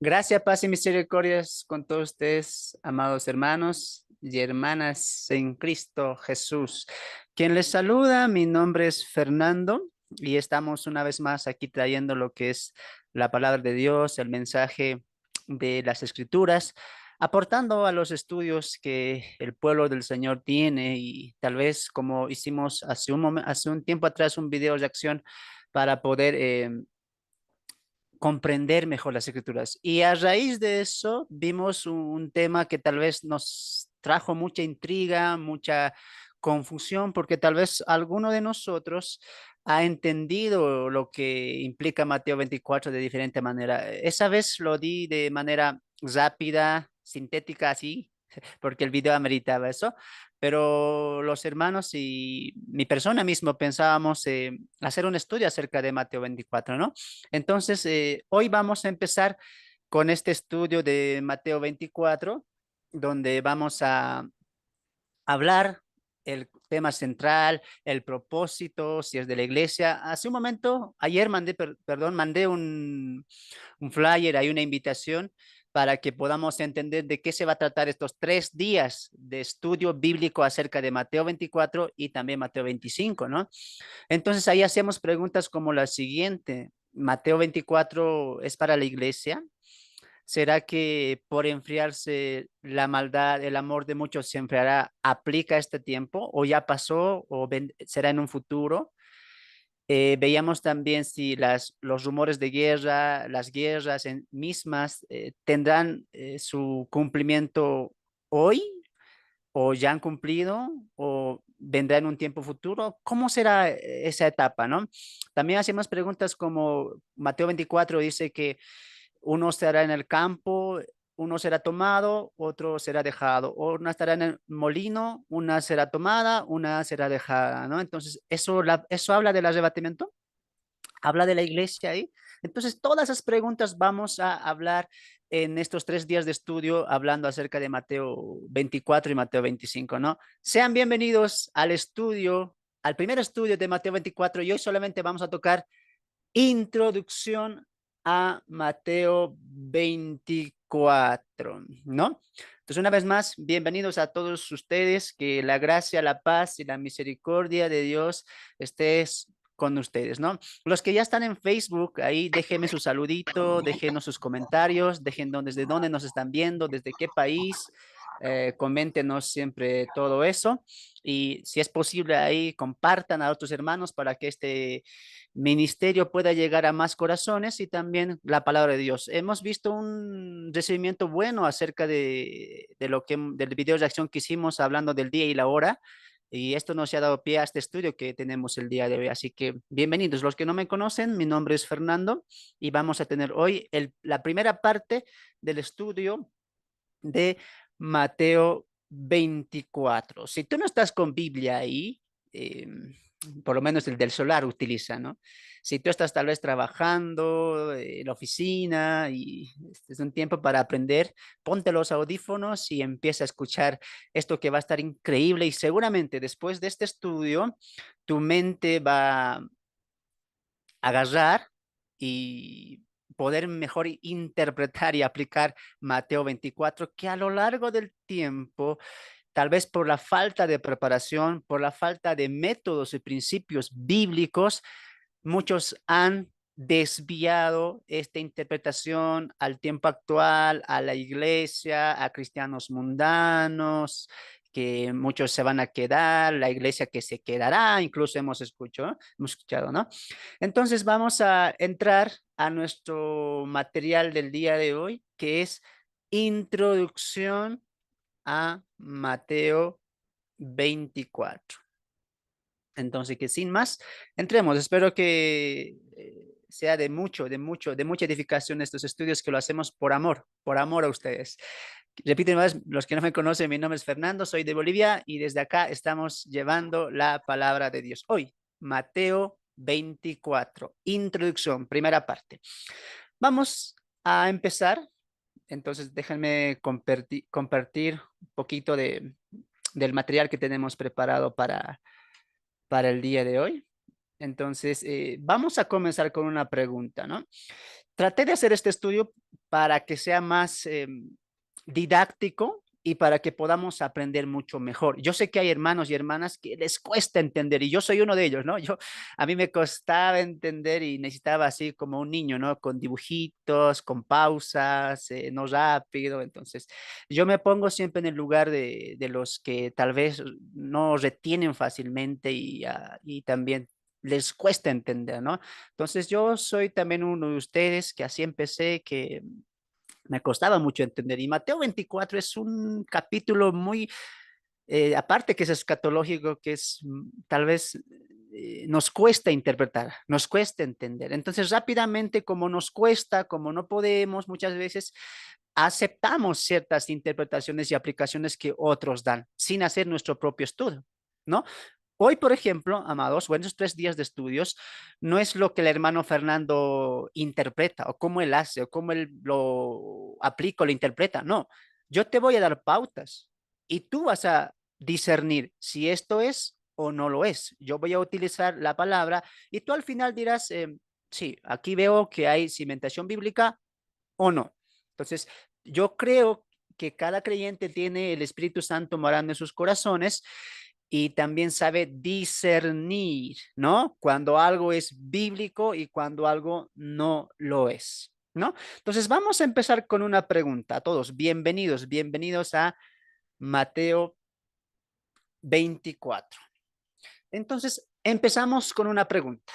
Gracias, paz y misericordias con todos ustedes, amados hermanos y hermanas en Cristo Jesús. Quien les saluda, mi nombre es Fernando y estamos una vez más aquí trayendo lo que es la palabra de Dios, el mensaje de las Escrituras, aportando a los estudios que el pueblo del Señor tiene y tal vez como hicimos hace un tiempo atrás un video de acción para poder comprender mejor las escrituras. Y a raíz de eso vimos un tema que tal vez nos trajo mucha intriga, mucha confusión, porque tal vez alguno de nosotros ha entendido lo que implica Mateo 24 de diferente manera. Esa vez lo di de manera rápida, sintética, así, porque el video ameritaba eso, pero los hermanos y mi persona mismo pensábamos hacer un estudio acerca de Mateo 24, ¿no? Entonces, hoy vamos a empezar con este estudio de Mateo 24, donde vamos a hablar el tema central, el propósito, si es de la iglesia. Hace un momento, ayer mandé un flyer, hay una invitación para que podamos entender de qué se va a tratar estos 3 días de estudio bíblico acerca de Mateo 24 y también Mateo 25, ¿no? Entonces ahí hacemos preguntas como la siguiente. ¿Mateo 24 es para la iglesia? ¿Será que por enfriarse la maldad, el amor de muchos se enfriará? ¿Aplica este tiempo? ¿O ya pasó? ¿O será en un futuro? Veíamos también si los rumores de guerra, las guerras mismas tendrán su cumplimiento hoy o ya han cumplido o vendrá en un tiempo futuro. ¿Cómo será esa etapa, no? También hacemos preguntas como Mateo 24 dice que uno estará en el campo, uno será tomado, otro será dejado. Una estará en el molino, una será tomada, una será dejada, ¿no? Entonces, eso habla del arrebatamiento, habla de la iglesia ahí. Entonces, todas esas preguntas vamos a hablar en estos 3 días de estudio, hablando acerca de Mateo 24 y Mateo 25, ¿no? Sean bienvenidos al estudio, al primer estudio de Mateo 24 y hoy solamente vamos a tocar introducción a Mateo 24, ¿no? Entonces, una vez más, bienvenidos a todos ustedes, que la gracia, la paz y la misericordia de Dios esté con ustedes, ¿no? Los que ya están en Facebook, ahí déjenme su saludito, déjenos sus comentarios, desde dónde nos están viendo, desde qué país, coméntenos siempre todo eso y si es posible ahí compartan a otros hermanos para que este ministerio pueda llegar a más corazones y también la palabra de Dios. Hemos visto un recibimiento bueno acerca de del video de acción que hicimos hablando del día y la hora. Y esto nos ha dado pie a este estudio que tenemos el día de hoy. Así que bienvenidos. Los que no me conocen, mi nombre es Fernando y vamos a tener hoy la primera parte del estudio de Mateo 24. Si tú no estás con Biblia ahí, eh, por lo menos el del solar utiliza, ¿no? Si tú estás tal vez trabajando en la oficina y este es un tiempo para aprender, ponte los audífonos y empieza a escuchar esto que va a estar increíble y seguramente después de este estudio, tu mente va a agarrar y poder mejor interpretar y aplicar Mateo 24, que a lo largo del tiempo, tal vez por la falta de preparación, por la falta de métodos y principios bíblicos, muchos han desviado esta interpretación al tiempo actual, a la iglesia, a cristianos mundanos, que muchos se van a quedar, la iglesia que se quedará, incluso hemos escuchado, ¿no? Entonces vamos a entrar a nuestro material del día de hoy, que es introducción a Mateo 24. Entonces, que sin más, entremos. Espero que sea de mucha edificación estos estudios que lo hacemos por amor a ustedes. Repito una vez, los que no me conocen, mi nombre es Fernando, soy de Bolivia y desde acá estamos llevando la palabra de Dios. Hoy, Mateo 24, introducción, primera parte. Vamos a empezar. Entonces, déjenme compartir un poquito del material que tenemos preparado para el día de hoy. Entonces, vamos a comenzar con una pregunta, ¿no? Traté de hacer este estudio para que sea más didáctico y para que podamos aprender mucho mejor. Yo sé que hay hermanos y hermanas que les cuesta entender y yo soy uno de ellos, ¿no? A mí me costaba entender y necesitaba así como un niño, ¿no? Con dibujitos, con pausas, no rápido. Entonces, yo me pongo siempre en el lugar de los que tal vez no retienen fácilmente y también les cuesta entender, ¿no? Entonces yo soy también uno de ustedes que así empecé, que me costaba mucho entender. Y Mateo 24 es un capítulo muy, aparte que es escatológico, que es tal vez nos cuesta interpretar, nos cuesta entender. Entonces rápidamente, como nos cuesta, como no podemos muchas veces, aceptamos ciertas interpretaciones y aplicaciones que otros dan sin hacer nuestro propio estudio, ¿no? Hoy, por ejemplo, amados, o en esos 3 días de estudios, no es lo que el hermano Fernando interpreta o cómo él hace o cómo él lo aplica o lo interpreta. No, yo te voy a dar pautas y tú vas a discernir si esto es o no lo es. Yo voy a utilizar la palabra y tú al final dirás, sí, aquí veo que hay cimentación bíblica o no. Entonces, yo creo que cada creyente tiene el Espíritu Santo morando en sus corazones y también sabe discernir, ¿no? Cuando algo es bíblico y cuando algo no lo es, ¿no? Entonces, vamos a empezar con una pregunta a todos. Bienvenidos, bienvenidos a Mateo 24. Entonces, empezamos con una pregunta.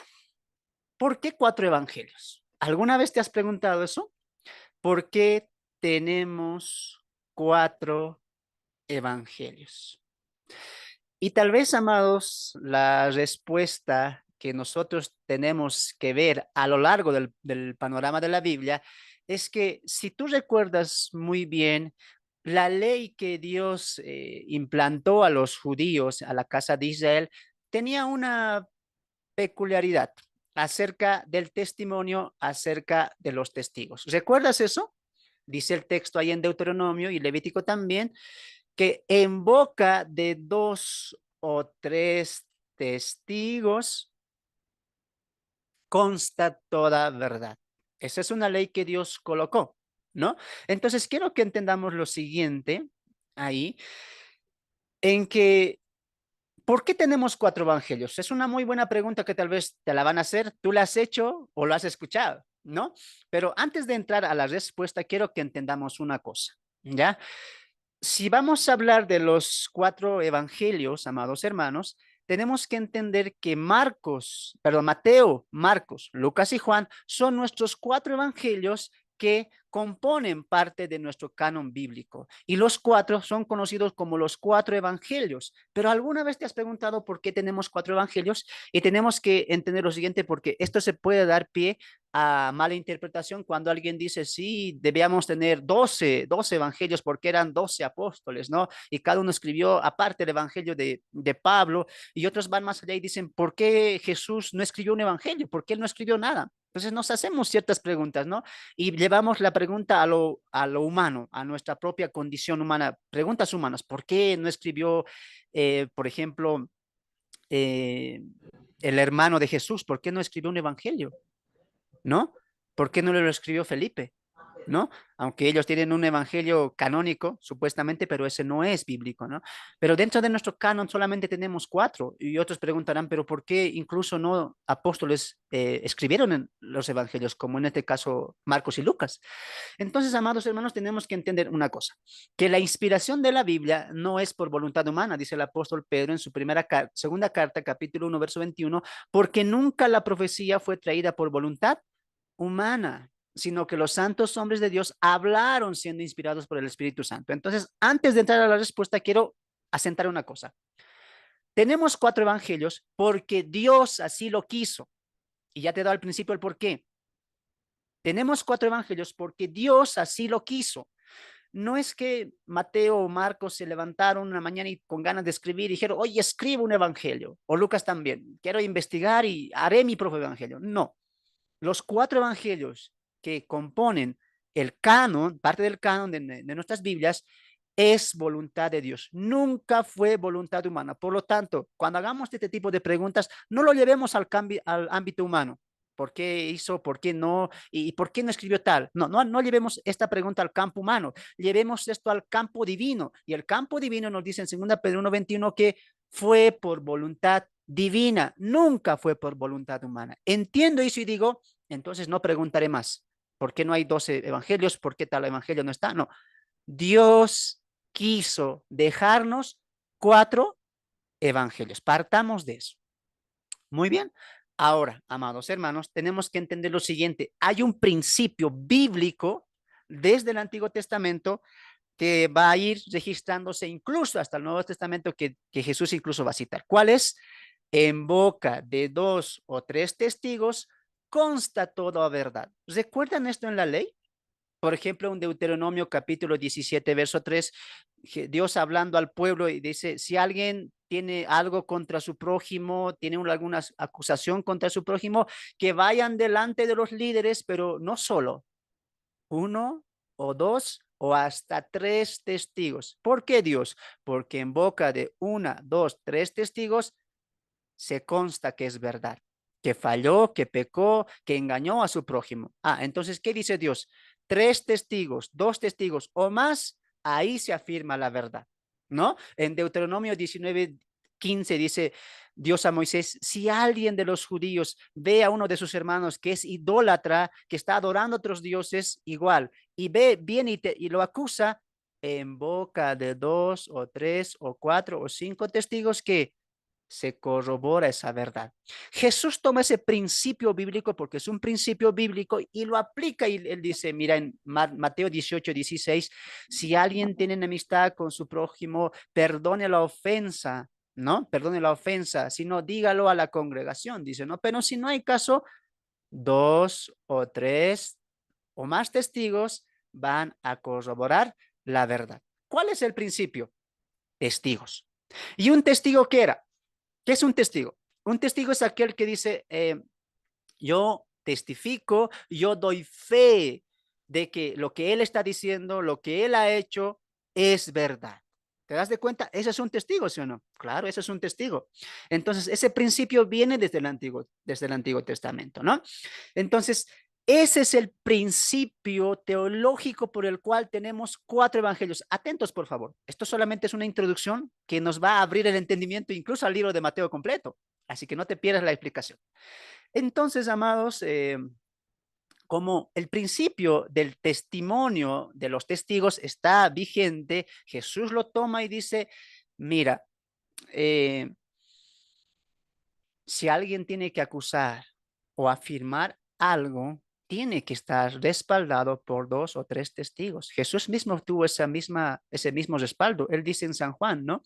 ¿Por qué 4 evangelios? ¿Alguna vez te has preguntado eso? ¿Por qué tenemos 4 evangelios? Y tal vez, amados, la respuesta que nosotros tenemos que ver a lo largo del panorama de la Biblia es que si tú recuerdas muy bien, la ley que Dios implantó a los judíos, a la casa de Israel, tenía una peculiaridad acerca del testimonio, acerca de los testigos. ¿Recuerdas eso? Dice el texto ahí en Deuteronomio y Levítico también, que en boca de 2 o 3 testigos consta toda verdad. Esa es una ley que Dios colocó, ¿no? Entonces quiero que entendamos lo siguiente ahí, en que ¿por qué tenemos 4 evangelios? Es una muy buena pregunta que tal vez te la van a hacer, tú la has hecho o lo has escuchado, ¿no? Pero antes de entrar a la respuesta, quiero que entendamos una cosa, ¿ya? Si vamos a hablar de los 4 evangelios, amados hermanos, tenemos que entender que Mateo, Marcos, Lucas y Juan son nuestros 4 evangelios que componen parte de nuestro canon bíblico. Y los 4 son conocidos como los 4 evangelios. Pero ¿alguna vez te has preguntado por qué tenemos 4 evangelios? Y tenemos que entender lo siguiente, porque esto se puede dar pie a mala interpretación cuando alguien dice, sí, debíamos tener 12 evangelios porque eran 12 apóstoles, ¿no? Y cada uno escribió aparte el evangelio de Pablo y otros van más allá y dicen, ¿por qué Jesús no escribió un evangelio? ¿Por qué él no escribió nada? Entonces nos hacemos ciertas preguntas, ¿no? Y llevamos la pregunta a lo humano, a nuestra propia condición humana, preguntas humanas, ¿por qué no escribió, por ejemplo, eh, el hermano de Jesús? ¿Por qué no escribió un evangelio? ¿No? ¿Por qué no lo escribió Felipe? ¿No? Aunque ellos tienen un evangelio canónico, supuestamente, pero ese no es bíblico, ¿no? Pero dentro de nuestro canon solamente tenemos 4 y otros preguntarán, pero ¿por qué incluso no apóstoles escribieron en los evangelios, como en este caso Marcos y Lucas? Entonces, amados hermanos, tenemos que entender una cosa, que la inspiración de la Biblia no es por voluntad humana, dice el apóstol Pedro en su segunda carta, capítulo 1, verso 21, porque nunca la profecía fue traída por voluntad humana, sino que los santos hombres de Dios hablaron siendo inspirados por el Espíritu Santo. Entonces, antes de entrar a la respuesta, quiero asentar una cosa. Tenemos 4 evangelios porque Dios así lo quiso. Y ya te he dado al principio el por qué. Tenemos 4 evangelios porque Dios así lo quiso. No es que Mateo o Marcos se levantaron una mañana y con ganas de escribir y dijeron, oye, escribo un evangelio. O Lucas también, quiero investigar y haré mi propio evangelio. No, los 4 evangelios que componen el canon, parte del canon de nuestras Biblias, es voluntad de Dios. Nunca fue voluntad humana. Por lo tanto, cuando hagamos este tipo de preguntas, no lo llevemos al ámbito humano. ¿Por qué hizo? ¿Por qué no? ¿Y por qué no escribió tal? No, no, no llevemos esta pregunta al campo humano, llevemos esto al campo divino. Y el campo divino nos dice en 2 Pedro 1:21 que fue por voluntad divina, nunca fue por voluntad humana. Entiendo eso y digo, entonces no preguntaré más. ¿Por qué no hay 12 evangelios? ¿Por qué tal evangelio no está? No, Dios quiso dejarnos 4 evangelios. Partamos de eso. Muy bien. Ahora, amados hermanos, tenemos que entender lo siguiente. Hay un principio bíblico desde el Antiguo Testamento que va a ir registrándose incluso hasta el Nuevo Testamento que Jesús incluso va a citar. ¿Cuál es? En boca de 2 o 3 testigos consta toda verdad. ¿Recuerdan esto en la ley? Por ejemplo, en Deuteronomio capítulo 17, verso 3, Dios hablando al pueblo y dice, si alguien tiene algo contra su prójimo, tiene alguna acusación contra su prójimo, que vayan delante de los líderes, pero no solo, 1 o 2 o hasta 3 testigos. ¿Por qué Dios? Porque en boca de 1, 2, 3 testigos se consta que es verdad, que falló, que pecó, que engañó a su prójimo. Entonces, ¿qué dice Dios? 3 testigos, 2 testigos o más, ahí se afirma la verdad, ¿no? En Deuteronomio 19:15 dice Dios a Moisés, si alguien de los judíos ve a uno de sus hermanos que es idólatra, que está adorando a otros dioses igual, y viene y lo acusa en boca de 2 o 3 o 4 o 5 testigos que se corrobora esa verdad. Jesús toma ese principio bíblico porque es un principio bíblico y lo aplica y él dice, mira, en Mateo 18:16, si alguien tiene enemistad con su prójimo, perdone la ofensa, ¿no? Perdone la ofensa, si no, dígalo a la congregación, dice, ¿no? Pero si no hay caso, 2 o 3 o más testigos van a corroborar la verdad. ¿Cuál es el principio? Testigos. ¿Y un testigo qué era? ¿Qué es un testigo? Un testigo es aquel que dice, yo testifico, yo doy fe de que lo que él está diciendo, lo que él ha hecho, es verdad. ¿Te das de cuenta? Ese es un testigo, ¿sí o no? Claro, ese es un testigo. Entonces, ese principio viene desde el Antiguo Testamento, ¿no? Entonces, ese es el principio teológico por el cual tenemos 4 evangelios. Atentos, por favor. Esto solamente es una introducción que nos va a abrir el entendimiento incluso al libro de Mateo completo. Así que no te pierdas la explicación. Entonces, amados, como el principio del testimonio de los testigos está vigente, Jesús lo toma y dice, mira, eh, si alguien tiene que acusar o afirmar algo, tiene que estar respaldado por 2 o 3 testigos. Jesús mismo tuvo ese mismo respaldo. Él dice en San Juan, ¿no?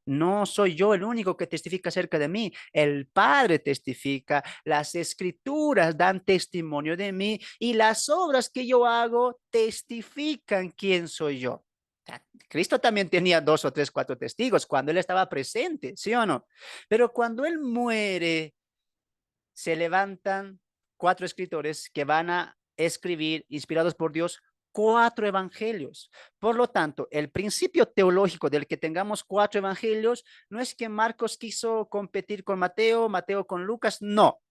No soy yo el único que testifica acerca de mí. El Padre testifica, las Escrituras dan testimonio de mí y las obras que yo hago testifican quién soy yo. Cristo también tenía 2 o 3, 4 testigos cuando él estaba presente, ¿sí o no? Pero cuando él muere, se levantan 4 escritores que van a escribir, inspirados por Dios, 4 evangelios. Por lo tanto, el principio teológico del que tengamos 4 evangelios no es que Marcos quiso competir con Mateo, Mateo con Lucas, no.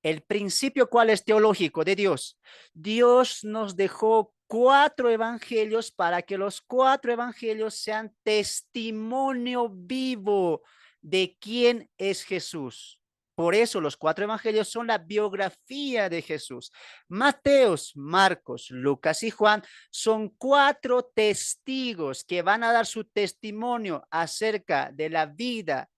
El principio, ¿cuál es teológico de Dios? Dios nos dejó 4 evangelios para que los 4 evangelios sean testimonio vivo de quién es Jesús. Por eso los 4 evangelios son la biografía de Jesús. Mateos, Marcos, Lucas y Juan son 4 testigos que van a dar su testimonio acerca de la vida,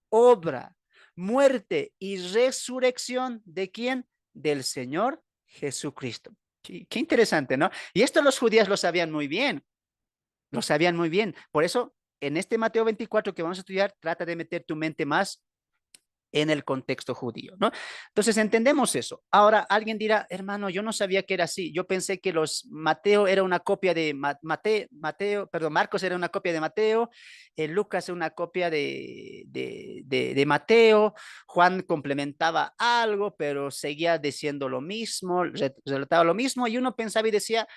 obra, muerte y resurrección de quién? Del Señor Jesucristo. Qué interesante, ¿no? Y esto los judíos lo sabían muy bien, lo sabían muy bien. Por eso, en este Mateo 24 que vamos a estudiar, trata de meter tu mente más en el contexto judío, ¿no? Entonces entendemos eso. Ahora alguien dirá, hermano, yo no sabía que era así. Yo pensé que Mateo era una copia de perdón, Marcos era una copia de Mateo, Lucas era una copia de Mateo, Juan complementaba algo, pero seguía diciendo lo mismo, relataba lo mismo, y uno pensaba y decía,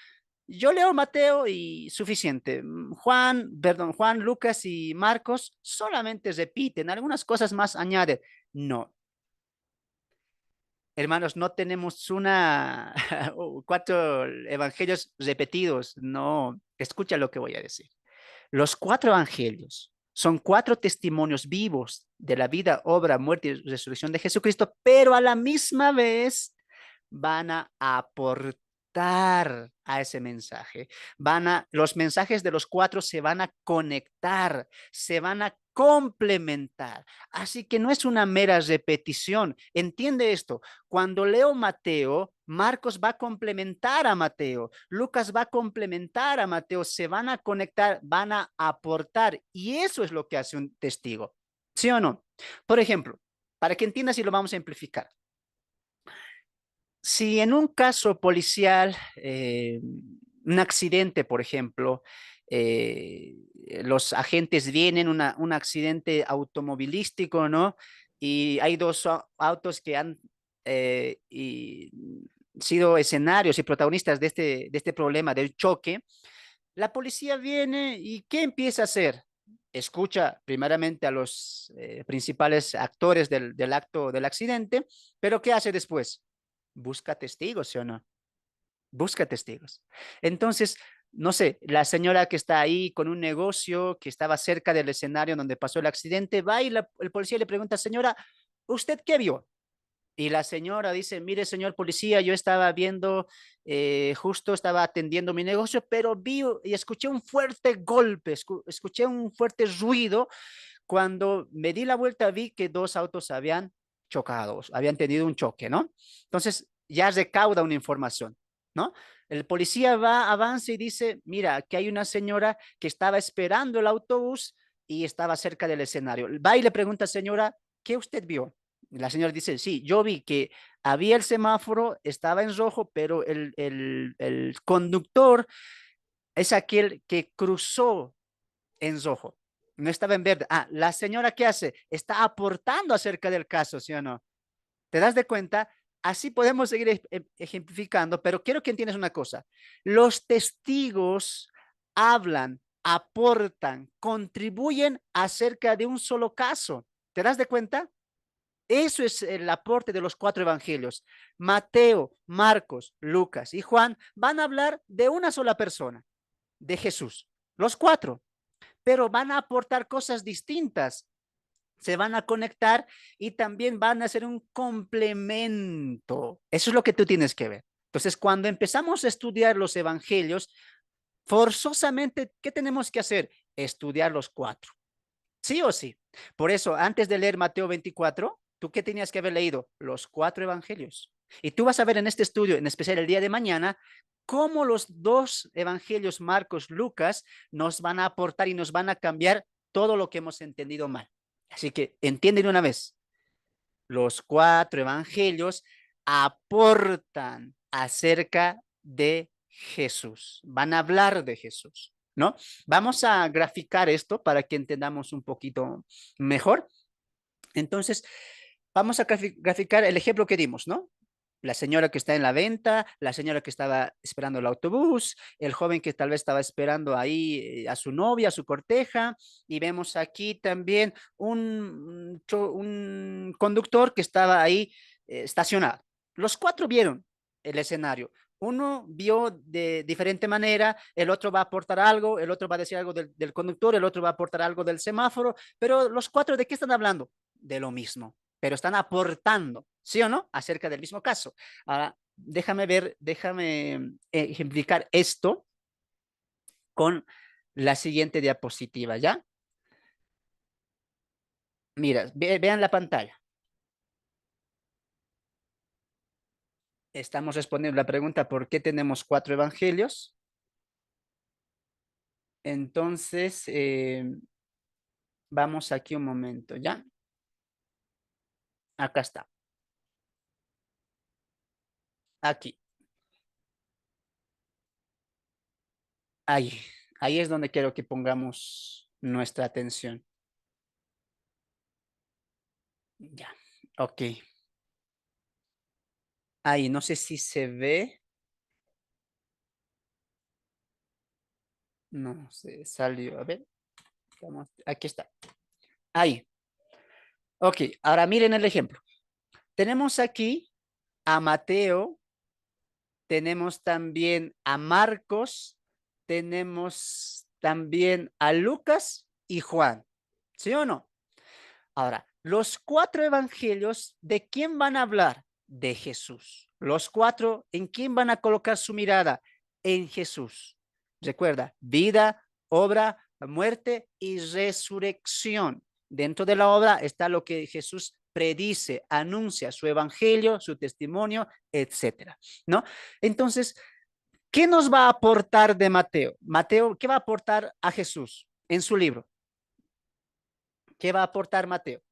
yo leo Mateo y suficiente. Juan, Lucas y Marcos solamente repiten, algunas cosas más añaden. No, Hermanos, no tenemos cuatro evangelios repetidos. No, escucha lo que voy a decir. Los cuatro evangelios son cuatro testimonios vivos de la vida, obra, muerte y resurrección de Jesucristo, pero a la misma vez van a aportar a ese mensaje. Los mensajes de los cuatro se van a conectar, se van a complementar. Así que no es una mera repetición. Entiende esto. Cuando leo Mateo, Marcos va a complementar a Mateo, Lucas va a complementar a Mateo, se van a conectar, van a aportar. Y eso es lo que hace un testigo. ¿Sí o no? Por ejemplo, para que entiendas y lo vamos a amplificar. Si en un caso policial, un accidente, por ejemplo, eh, los agentes vienen, un accidente automovilístico, ¿no? Y hay dos autos que han sido escenarios y protagonistas de este problema, del choque. La policía viene y ¿qué empieza a hacer? Escucha primeramente a los principales actores del acto del accidente, pero ¿qué hace después? Busca testigos, ¿sí o no? Busca testigos. Entonces, no sé, la señora que está ahí con un negocio que estaba cerca del escenario donde pasó el accidente, va y el policía le pregunta, señora, ¿usted qué vio? Y la señora dice, mire, señor policía, yo estaba viendo, justo estaba atendiendo mi negocio, pero vi y escuché un fuerte golpe, escuché un fuerte ruido. Cuando me di la vuelta vi que dos autos habían chocado, habían tenido un choque, ¿no? Entonces ya recauda una información, ¿no? El policía va, avanza y dice, mira, aquí hay una señora que estaba esperando el autobús y estaba cerca del escenario. Va y le pregunta, señora, ¿qué usted vio? La señora dice, sí, yo vi que había el semáforo, estaba en rojo, pero el conductor es aquel que cruzó en rojo, no estaba en verde. Ah, la señora, ¿qué hace? Está aportando acerca del caso, ¿sí o no? ¿Te das de cuenta? Así podemos seguir ejemplificando, pero quiero que entiendas una cosa. Los testigos hablan, aportan, contribuyen acerca de un solo caso. ¿Te das de cuenta? Eso es el aporte de los cuatro evangelios. Mateo, Marcos, Lucas y Juan van a hablar de una sola persona, de Jesús. Los cuatro, pero van a aportar cosas distintas, se van a conectar y también van a ser un complemento. Eso es lo que tú tienes que ver. Entonces, cuando empezamos a estudiar los evangelios, forzosamente, ¿qué tenemos que hacer? Estudiar los cuatro. Sí o sí. Por eso, antes de leer Mateo 24, ¿tú qué tenías que haber leído? Los cuatro evangelios. Y tú vas a ver en este estudio, en especial el día de mañana, cómo los dos evangelios, Marcos, Lucas, nos van a aportar y nos van a cambiar todo lo que hemos entendido mal. Así que entienden una vez, los cuatro evangelios aportan acerca de Jesús, van a hablar de Jesús, ¿no? Vamos a graficar esto para que entendamos un poquito mejor. Entonces, vamos a graficar el ejemplo que dimos, ¿no? La señora que está en la venta, la señora que estaba esperando el autobús, el joven que tal vez estaba esperando ahí a su novia, a su corteja, y vemos aquí también un conductor que estaba ahí estacionado. Los cuatro vieron el escenario. Uno vio de diferente manera, el otro va a aportar algo, el otro va a decir algo del conductor, el otro va a aportar algo del semáforo, pero los cuatro, ¿de qué están hablando? De lo mismo, pero están aportando, ¿sí o no? Acerca del mismo caso. Ahora, déjame ver, déjame ejemplificar esto con la siguiente diapositiva, ¿ya? Mira, vean la pantalla. Estamos respondiendo la pregunta, ¿por qué tenemos cuatro evangelios? Entonces, vamos aquí un momento, ¿ya? Acá está. Aquí. Ahí. Ahí es donde quiero que pongamos nuestra atención. Ya. Ok. Ahí, no sé si se ve. No, se salió. A ver. Aquí está. Ahí. Ok. Ahora miren el ejemplo. Tenemos aquí. a Mateo, tenemos también a Marcos, tenemos también a Lucas y Juan. ¿Sí o no? Ahora, los 4 evangelios, ¿de quién van a hablar? De Jesús. Los 4, ¿en quién van a colocar su mirada? En Jesús. Recuerda, vida, obra, muerte y resurrección. Dentro de la obra está lo que Jesús predice, anuncia su evangelio, su testimonio, etcétera, ¿no? Entonces, ¿qué nos va a aportar de Mateo? Mateo, ¿qué va a aportar a Jesús en su libro? ¿Qué va a aportar Mateo?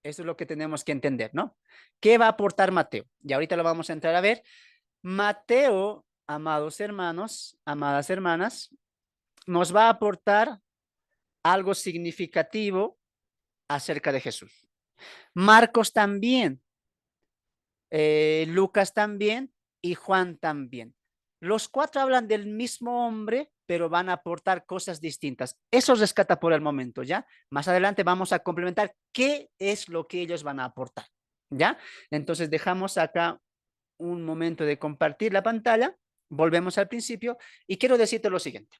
Eso es lo que tenemos que entender, ¿no? ¿Qué va a aportar Mateo? Y ahorita lo vamos a entrar a ver. Mateo, amados hermanos, amadas hermanas, nos va a aportar algo significativo acerca de Jesús. Marcos también, Lucas también y Juan también. Los 4 hablan del mismo hombre, pero van a aportar cosas distintas. Eso rescata por el momento, ¿ya? Más adelante vamos a complementar qué es lo que ellos van a aportar, ¿ya? Entonces dejamos acá un momento de compartir la pantalla, volvemos al principio y quiero decirte lo siguiente.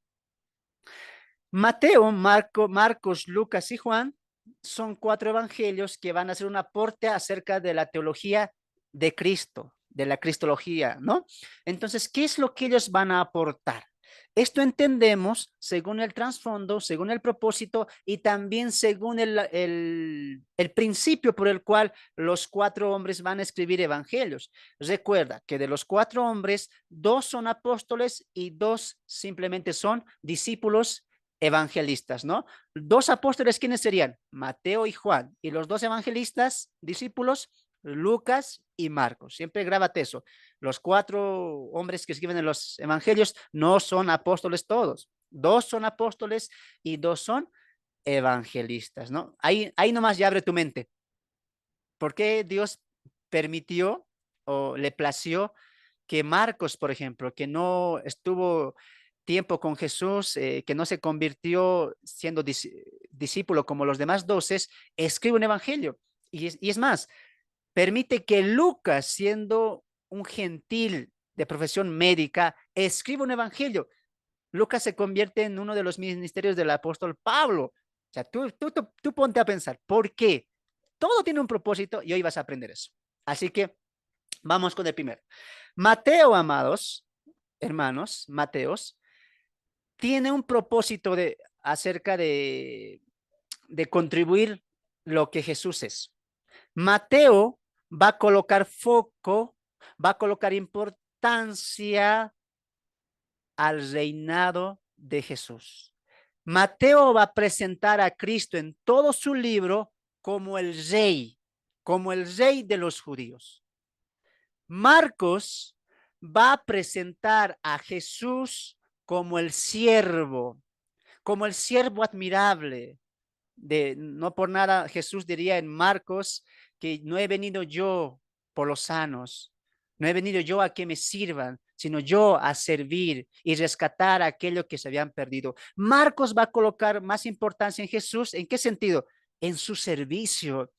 Mateo, Marcos, Lucas y Juan son 4 evangelios que van a hacer un aporte acerca de la teología de Cristo, de la cristología, ¿no? Entonces, ¿qué es lo que ellos van a aportar? Esto entendemos según el trasfondo, según el propósito y también según el principio por el cual los 4 hombres van a escribir evangelios. Recuerda que de los 4 hombres, 2 son apóstoles y 2 simplemente son discípulos evangelistas, ¿no? 2 apóstoles, ¿quiénes serían? Mateo y Juan. Y los 2 evangelistas, discípulos, Lucas y Marcos. Siempre grábate eso. Los 4 hombres que escriben en los evangelios no son apóstoles todos. 2 son apóstoles y 2 son evangelistas, ¿no? Ahí nomás ya abre tu mente. ¿Por qué Dios permitió o le plació que Marcos, por ejemplo, que no estuvo tiempo con Jesús, que no se convirtió siendo discípulo como los demás 12, escribe un evangelio? Y es más, permite que Lucas, siendo un gentil de profesión médica, escriba un evangelio. Lucas se convierte en uno de los ministerios del apóstol Pablo. O sea, tú ponte a pensar, ¿por qué? Todo tiene un propósito y hoy vas a aprender eso. Así que vamos con el primero. Mateo, amados hermanos, Mateos, tiene un propósito acerca de contribuir lo que Jesús es. Mateo va a colocar foco, va a colocar importancia al reinado de Jesús. Mateo va a presentar a Cristo en todo su libro como el rey de los judíos. Marcos va a presentar a Jesús como el siervo admirable. No por nada Jesús diría en Marcos que no he venido yo por los sanos, no he venido yo a que me sirvan, sino yo a servir y rescatar aquello que se habían perdido. Marcos va a colocar más importancia en Jesús. ¿En qué sentido? En su servicio,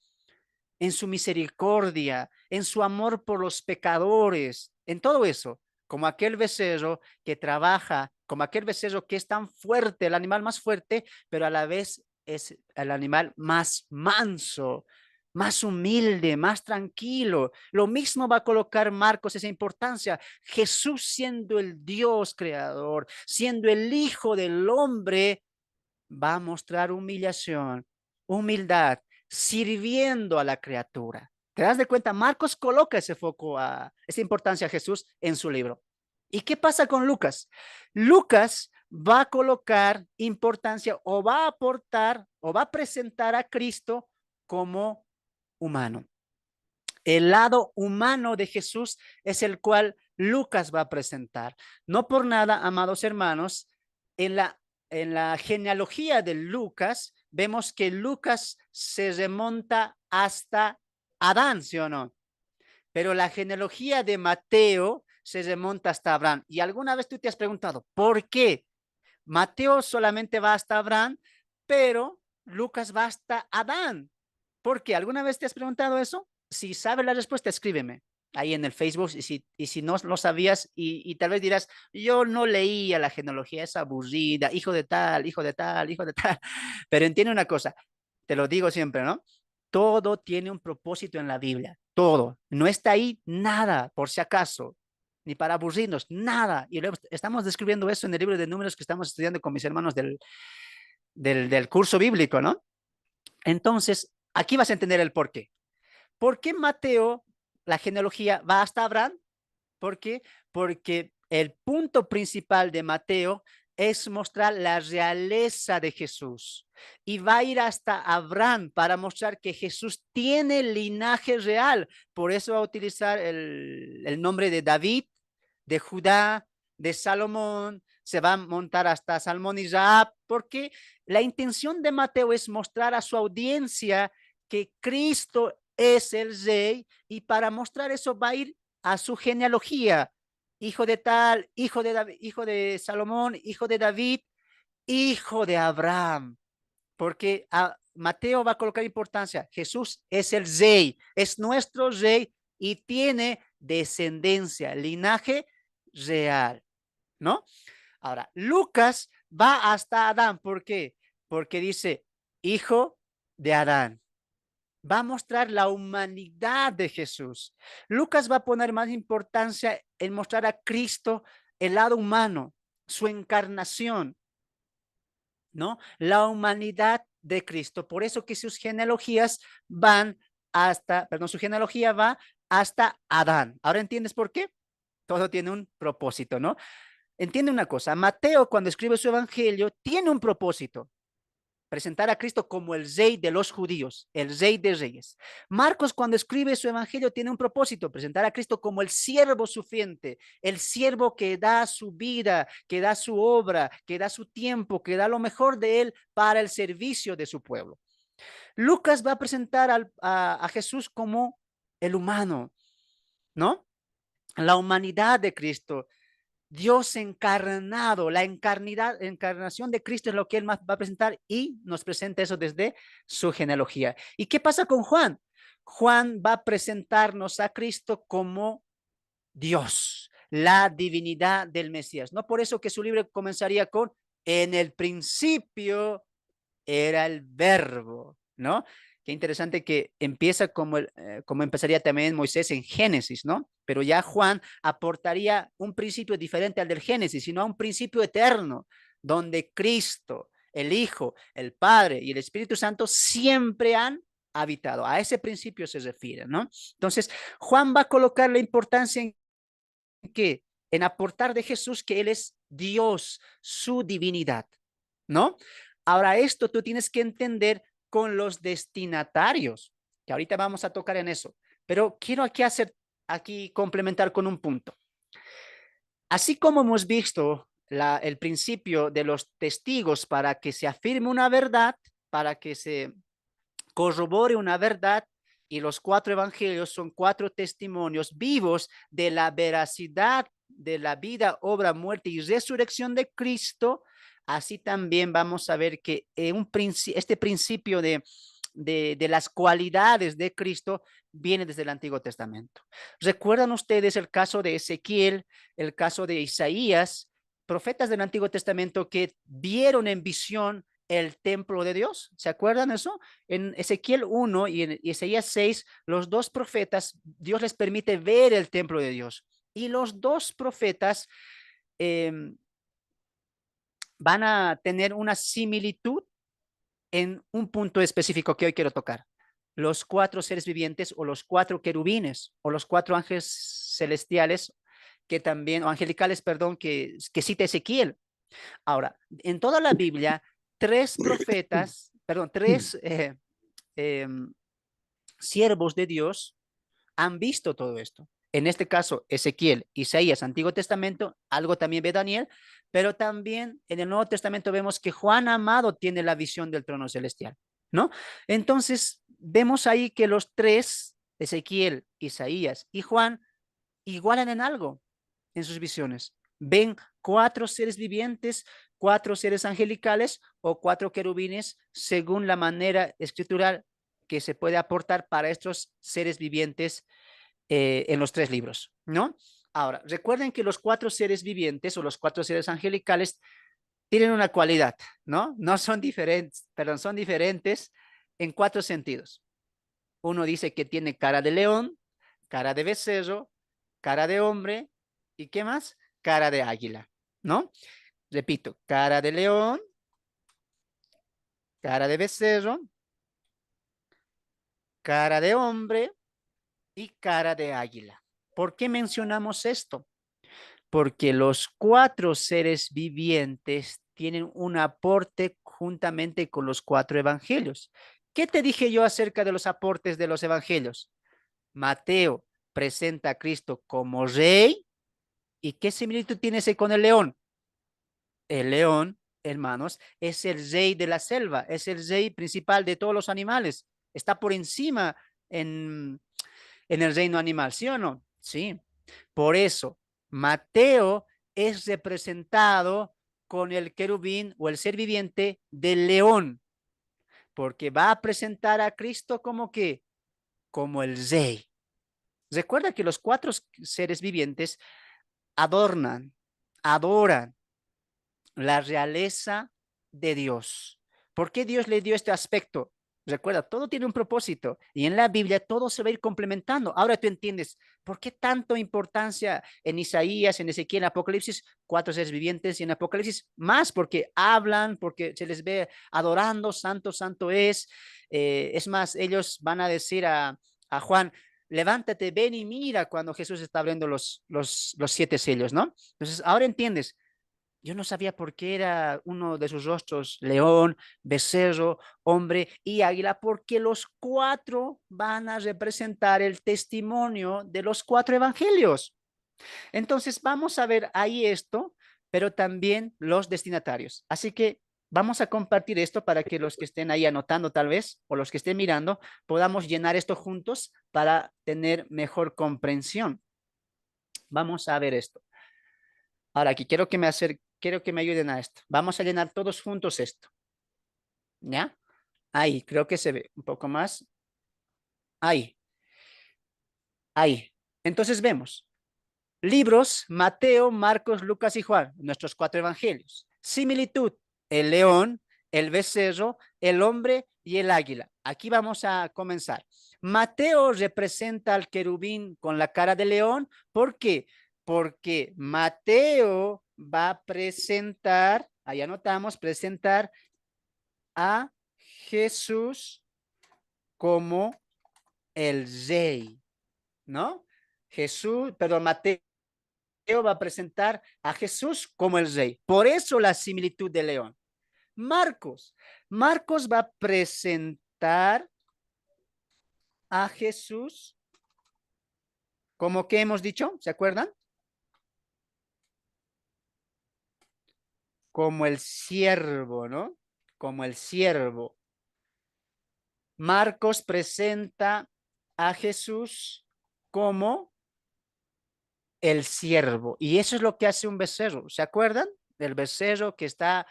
en su misericordia, en su amor por los pecadores, en todo eso, como aquel becerro que trabaja, como aquel becerro que es tan fuerte, el animal más fuerte, pero a la vez es el animal más manso, más humilde, más tranquilo. Lo mismo va a colocar Marcos esa importancia. Jesús siendo el Dios creador, siendo el Hijo del hombre, va a mostrar humillación, humildad, sirviendo a la criatura. ¿Te das de cuenta? Marcos coloca ese foco, esa importancia a Jesús en su libro. ¿Y qué pasa con Lucas? Lucas va a colocar importancia o va a aportar o va a presentar a Cristo como humano. El lado humano de Jesús es el cual Lucas va a presentar. No por nada, amados hermanos, en la genealogía de Lucas, vemos que Lucas se remonta hasta Adán, ¿sí o no? Pero la genealogía de Mateo se remonta hasta Abraham. Y alguna vez tú te has preguntado, ¿por qué? Mateo solamente va hasta Abraham, pero Lucas va hasta Adán. ¿Por qué? ¿Alguna vez te has preguntado eso? Si sabes la respuesta, escríbeme. ahí en el Facebook, y si no lo sabías, y tal vez dirás, yo no leía la genealogía, es aburrida, hijo de tal, hijo de tal, hijo de tal, pero entiende una cosa, te lo digo siempre, ¿no? Todo tiene un propósito en la Biblia, todo, no está ahí nada, por si acaso, ni para aburrirnos, nada, y luego estamos describiendo eso en el libro de números que estamos estudiando con mis hermanos del curso bíblico, ¿no? Entonces, aquí vas a entender el por qué. ¿Por qué Mateo, la genealogía, va hasta Abraham? ¿Por qué? Porque el punto principal de Mateo es mostrar la realeza de Jesús. Y va a ir hasta Abraham para mostrar que Jesús tiene linaje real. Por eso va a utilizar el nombre de David, de Judá, de Salomón, se va a montar hasta Salmón y Raab, porque la intención de Mateo es mostrar a su audiencia que Cristo es el rey, y para mostrar eso va a ir a su genealogía, hijo de tal, hijo de David, hijo de Salomón, hijo de David, hijo de Abraham, porque Mateo va a colocar importancia. Jesús es el rey, es nuestro rey y tiene descendencia, linaje real, ¿no? Ahora, Lucas va hasta Adán. ¿Por qué? Porque dice, hijo de Adán. Va a mostrar la humanidad de Jesús. Lucas va a poner más importancia en mostrar a Cristo el lado humano, su encarnación, ¿no? La humanidad de Cristo. Por eso que sus genealogías van hasta, perdón, su genealogía va hasta Adán. ¿Ahora entiendes por qué? Todo tiene un propósito, ¿no? Entiende una cosa, Mateo cuando escribe su evangelio tiene un propósito: presentar a Cristo como el rey de los judíos, el rey de reyes. Marcos cuando escribe su evangelio tiene un propósito: presentar a Cristo como el siervo sufriente, el siervo que da su vida, que da su obra, que da su tiempo, que da lo mejor de él para el servicio de su pueblo. Lucas va a presentar a Jesús como el humano, ¿no? La humanidad de Cristo, Dios encarnado, la encarnación de Cristo es lo que él más va a presentar, y nos presenta eso desde su genealogía. ¿Y qué pasa con Juan? Juan va a presentarnos a Cristo como Dios, la divinidad del Mesías. No por eso que su libro comenzaría con, en el principio era el verbo, ¿no? Qué interesante que empieza como empezaría también Moisés en Génesis, ¿no? Pero ya Juan aportaría un principio diferente al del Génesis, sino a un principio eterno, donde Cristo, el Hijo, el Padre y el Espíritu Santo siempre han habitado. A ese principio se refiere, ¿no? Entonces, Juan va a colocar la importancia en que, en aportar de Jesús, que Él es Dios, su divinidad, ¿no? Ahora, esto tú tienes que entender con los destinatarios, que ahorita vamos a tocar en eso, pero quiero aquí complementar con un punto. Así como hemos visto el principio de los testigos para que se afirme una verdad, para que se corrobore una verdad, y los 4 evangelios son 4 testimonios vivos de la veracidad de la vida, obra, muerte y resurrección de Cristo. Así también vamos a ver que este principio de las cualidades de Cristo viene desde el Antiguo Testamento. ¿Recuerdan ustedes el caso de Ezequiel, el caso de Isaías, profetas del Antiguo Testamento que vieron en visión el templo de Dios? ¿Se acuerdan eso? En Ezequiel 1 y en Isaías 6, los dos profetas, Dios les permite ver el templo de Dios. Y los dos profetas eh, van a tener una similitud en un punto específico que hoy quiero tocar. Los 4 seres vivientes, o los 4 querubines, o los 4 ángeles celestiales que también, o angelicales, perdón, que cita Ezequiel. Ahora, en toda la Biblia, 3 profetas, perdón, 3 eh, siervos de Dios han visto todo esto. En este caso, Ezequiel, Isaías, Antiguo Testamento, algo también ve Daniel, pero también en el Nuevo Testamento vemos que Juan Amado tiene la visión del trono celestial, ¿no? Entonces, vemos ahí que los 3, Ezequiel, Isaías y Juan, igualan en algo en sus visiones. Ven 4 seres vivientes, 4 seres angelicales o 4 querubines, según la manera escritural que se puede aportar para estos seres vivientes en los tres libros, ¿no? Ahora, recuerden que los cuatro seres vivientes o los cuatro seres angelicales tienen una cualidad, ¿no? No son diferentes, perdón, son diferentes en cuatro sentidos. Uno dice que tiene cara de león, cara de becerro, cara de hombre y ¿qué más? Cara de águila, ¿no? Repito, cara de león, cara de becerro, cara de hombre y cara de águila. ¿Por qué mencionamos esto? Porque los cuatro seres vivientes tienen un aporte juntamente con los cuatro evangelios. ¿Qué te dije yo acerca de los aportes de los evangelios? Mateo presenta a Cristo como rey. ¿Y qué similitud tiene ese con el león? El león, hermanos, es el rey de la selva, es el rey principal de todos los animales. Está por encima en el reino animal, ¿sí o no? Sí. Por eso, Mateo es representado con el querubín o el ser viviente del león, porque va a presentar a Cristo como que, como el rey. Recuerda que los cuatro seres vivientes adornan, adoran la realeza de Dios. ¿Por qué Dios le dio este aspecto? Recuerda, todo tiene un propósito y en la Biblia todo se va a ir complementando. Ahora tú entiendes por qué tanto importancia en Isaías, en Ezequiel, en Apocalipsis, cuatro seres vivientes y en Apocalipsis más porque hablan, porque se les ve adorando, santo, santo es. Es más, ellos van a decir a Juan, levántate, ven y mira cuando Jesús está abriendo los siete sellos, ¿no? Entonces, ahora entiendes yo no sabía por qué era uno de sus rostros león, becerro, hombre y águila, porque los cuatro van a representar el testimonio de los cuatro evangelios. Entonces vamos a ver ahí esto, pero también los destinatarios. Así que vamos a compartir esto para que los que estén ahí anotando tal vez o los que estén mirando podamos llenar esto juntos para tener mejor comprensión. Vamos a ver esto. Ahora aquí quiero que me ayuden a esto. Vamos a llenar todos juntos esto. ¿Ya? Ahí, creo que se ve un poco más. Ahí, ahí. Entonces vemos libros, Mateo, Marcos, Lucas y Juan, nuestros cuatro evangelios. Similitud, el león, el becerro, el hombre y el águila. Aquí vamos a comenzar. Mateo representa al querubín con la cara de león. ¿Por qué? Porque Mateo va a presentar, ahí anotamos, presentar a Jesús como el rey, ¿no? Jesús, perdón, Mateo va a presentar a Jesús como el rey. Por eso la similitud de león. Marcos, Marcos va a presentar a Jesús como que hemos dicho, ¿se acuerdan? Como el siervo, ¿no? Como el siervo. Marcos presenta a Jesús como el siervo. Y eso es lo que hace un becerro. ¿Se acuerdan? El becerro que está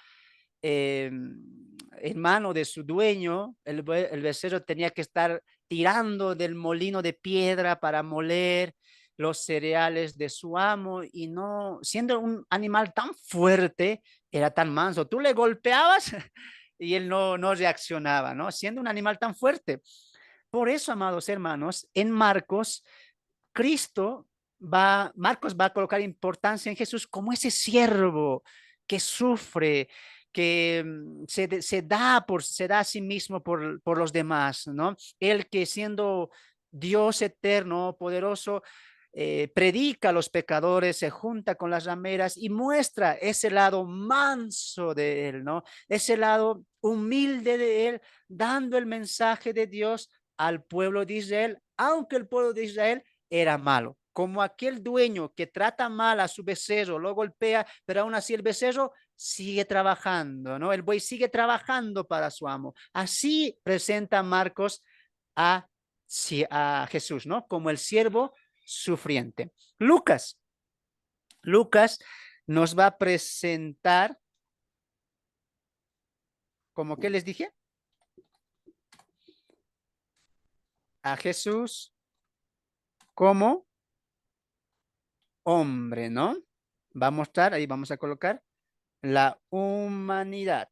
en mano de su dueño, el becerro tenía que estar tirando del molino de piedra para moler los cereales de su amo y no, siendo un animal tan fuerte, era tan manso. Tú le golpeabas y él no reaccionaba, ¿no? Siendo un animal tan fuerte. Por eso, amados hermanos, en Marcos, Marcos va a colocar importancia en Jesús como ese siervo que sufre, que se da a sí mismo por los demás, ¿no? El que siendo Dios eterno, poderoso, predica a los pecadores, se junta con las rameras y muestra ese lado manso de él, ¿no? Ese lado humilde de él, dando el mensaje de Dios al pueblo de Israel, aunque el pueblo de Israel era malo. Como aquel dueño que trata mal a su becerro, lo golpea, pero aún así el becerro sigue trabajando, ¿no? El buey sigue trabajando para su amo. Así presenta Marcos a, a Jesús, ¿no? Como el siervo sufriente. Lucas nos va a presentar, como que les dije, a Jesús como hombre, ¿no? Va a mostrar, ahí vamos a colocar la humanidad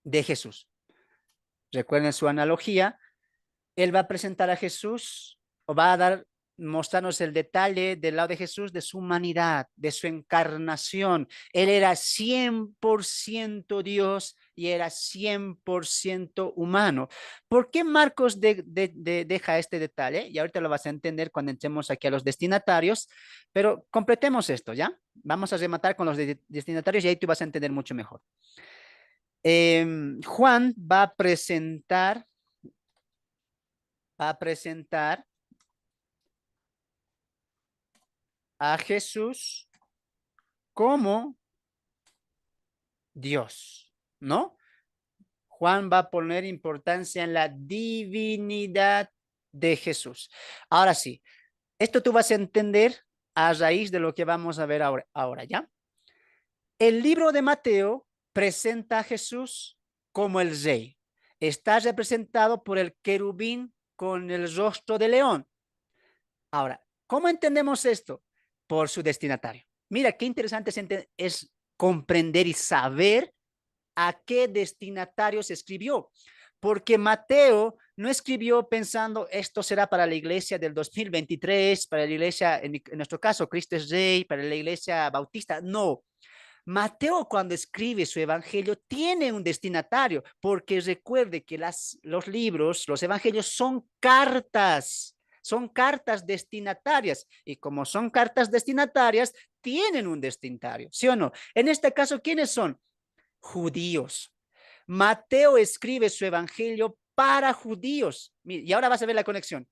de Jesús. Recuerden su analogía, él va a presentar a Jesús o va a mostrarnos el detalle del lado de Jesús, de su humanidad, de su encarnación. Él era 100% Dios y era 100% humano. ¿Por qué Marcos deja este detalle? Y ahorita lo vas a entender cuando entremos aquí a los destinatarios, pero completemos esto, ¿ya? Vamos a rematar con los destinatarios y ahí tú vas a entender mucho mejor. Juan va a presentar a Jesús como Dios, ¿no? Juan va a poner importancia en la divinidad de Jesús. Ahora sí, esto tú vas a entender a raíz de lo que vamos a ver ahora, ¿ya? El libro de Mateo presenta a Jesús como el rey. Está representado por el querubín con el rostro de león. Ahora, ¿cómo entendemos esto? Por su destinatario. Mira, qué interesante es comprender y saber a qué destinatario se escribió. Porque Mateo no escribió pensando esto será para la iglesia del 2023, para la iglesia, en nuestro caso, Cristo es Rey, para la iglesia bautista. No. Mateo cuando escribe su evangelio tiene un destinatario, porque recuerde que los libros, los evangelios son cartas destinatarias, y como son cartas destinatarias, tienen un destinatario, ¿sí o no? En este caso, ¿quiénes son? Judíos. Mateo escribe su evangelio para judíos. Y ahora vas a ver la conexión.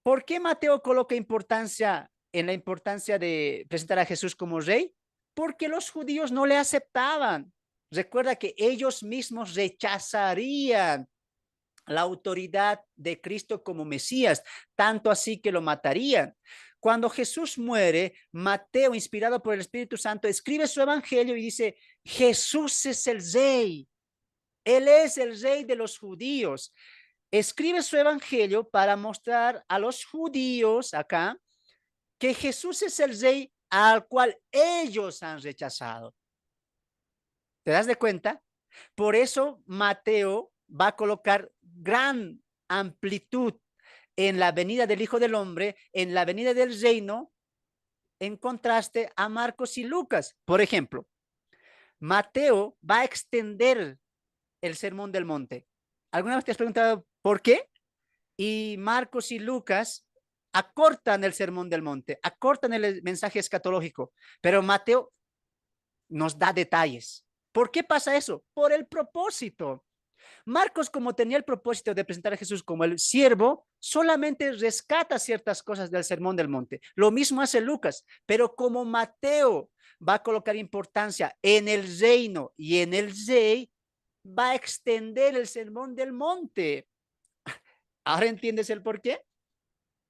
¿Por qué Mateo coloca importancia en la importancia de presentar a Jesús como rey? Porque los judíos no le aceptaban. Recuerda que ellos mismos rechazarían la autoridad de Cristo como Mesías, tanto así que lo matarían. Cuando Jesús muere, Mateo, inspirado por el Espíritu Santo, escribe su evangelio y dice, Jesús es el rey. Él es el rey de los judíos. Escribe su evangelio para mostrar a los judíos acá que Jesús es el rey al cual ellos han rechazado. ¿Te das de cuenta? Por eso Mateo va a colocar gran amplitud en la venida del Hijo del Hombre, en la venida del reino, en contraste a Marcos y Lucas. Por ejemplo, Mateo va a extender el Sermón del Monte. ¿Alguna vez te has preguntado por qué? Y Marcos y Lucas acortan el Sermón del Monte, acortan el mensaje escatológico, pero Mateo nos da detalles. ¿Por qué pasa eso? Por el propósito. Marcos, como tenía el propósito de presentar a Jesús como el siervo, solamente rescata ciertas cosas del Sermón del Monte. Lo mismo hace Lucas, pero como Mateo va a colocar importancia en el reino y en el rey, va a extender el Sermón del Monte. ¿Ahora entiendes el por qué?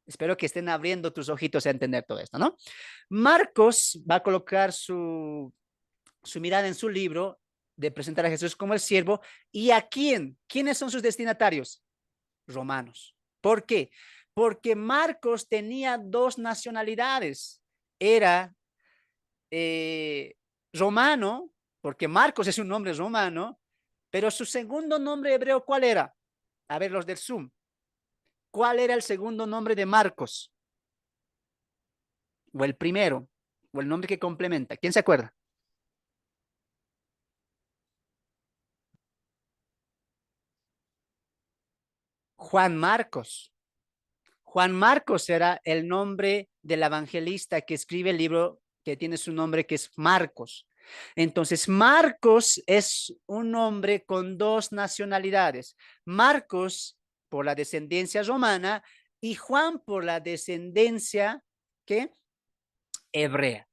Espero que estén abriendo tus ojitos a entender todo esto, ¿no? Marcos va a colocar su mirada en su libro de presentar a Jesús como el siervo. ¿Y a quién? ¿Quiénes son sus destinatarios? Romanos. ¿Por qué? Porque Marcos tenía dos nacionalidades. Era romano, porque Marcos es un nombre romano, pero su segundo nombre hebreo, ¿cuál era? A ver, los del Zoom. ¿Cuál era el segundo nombre de Marcos? O el primero, o el nombre que complementa. ¿Quién se acuerda? Juan Marcos. Juan Marcos era el nombre del evangelista que escribe el libro que tiene su nombre, que es Marcos. Entonces, Marcos es un hombre con dos nacionalidades. Marcos por la descendencia romana y Juan por la descendencia ¿qué? Hebrea.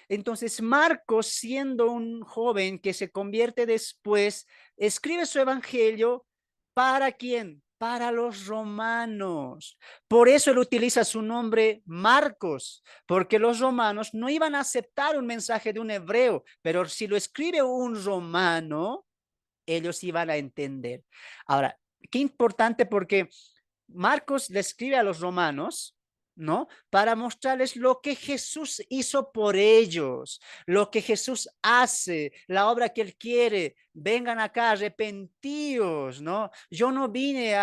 Entonces, Marcos, siendo un joven que se convierte después, escribe su evangelio para quién? Para los romanos. Por eso él utiliza su nombre Marcos, porque los romanos no iban a aceptar un mensaje de un hebreo, pero si lo escribe un romano, ellos iban a entender. Ahora, qué importante porque Marcos le escribe a los romanos, ¿no? Para mostrarles lo que Jesús hizo por ellos, lo que Jesús hace, la obra que él quiere. Vengan acá, arrepentíos, ¿no? Yo no vine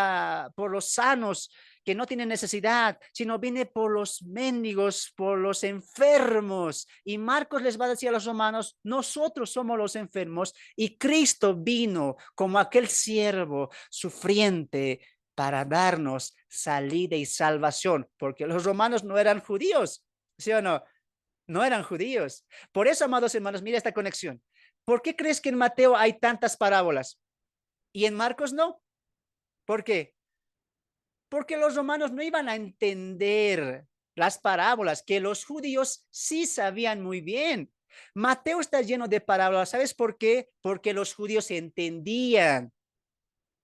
por los sanos que no tienen necesidad, sino vine por los mendigos, por los enfermos. Y Marcos les va a decir a los romanos, nosotros somos los enfermos y Cristo vino como aquel siervo sufriente para darnos salida y salvación, porque los romanos no eran judíos, ¿sí o no? No eran judíos. Por eso, amados hermanos, mira esta conexión. ¿Por qué crees que en Mateo hay tantas parábolas y en Marcos no? ¿Por qué? Porque los romanos no iban a entender las parábolas que los judíos sí sabían muy bien. Mateo está lleno de parábolas. ¿Sabes por qué? Porque los judíos entendían,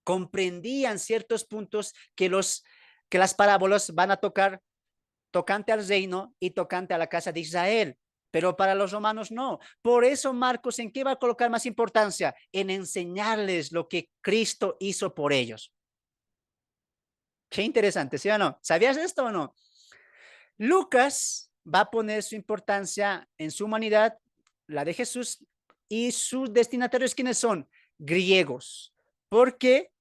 comprendían ciertos puntos que las parábolas van a tocar tocante al reino y tocante a la casa de Israel. Pero para los romanos no. Por eso Marcos, ¿en qué va a colocar más importancia? En enseñarles lo que Cristo hizo por ellos. Qué interesante, ¿sí o no? ¿Sabías esto o no? Lucas va a poner su importancia en su humanidad, la de Jesús, y sus destinatarios, ¿quiénes son? Griegos. ¿Por qué?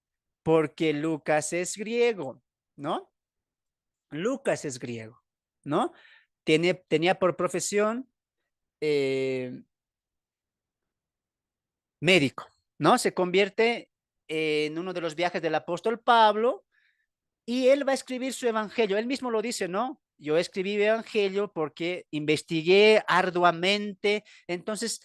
Porque Lucas es griego, ¿no? Lucas es griego, ¿no? Tenía por profesión médico, ¿no? Se convierte en uno de los viajes del apóstol Pablo y él va a escribir su evangelio. Él mismo lo dice, ¿no? Yo escribí evangelio porque investigué arduamente. Entonces,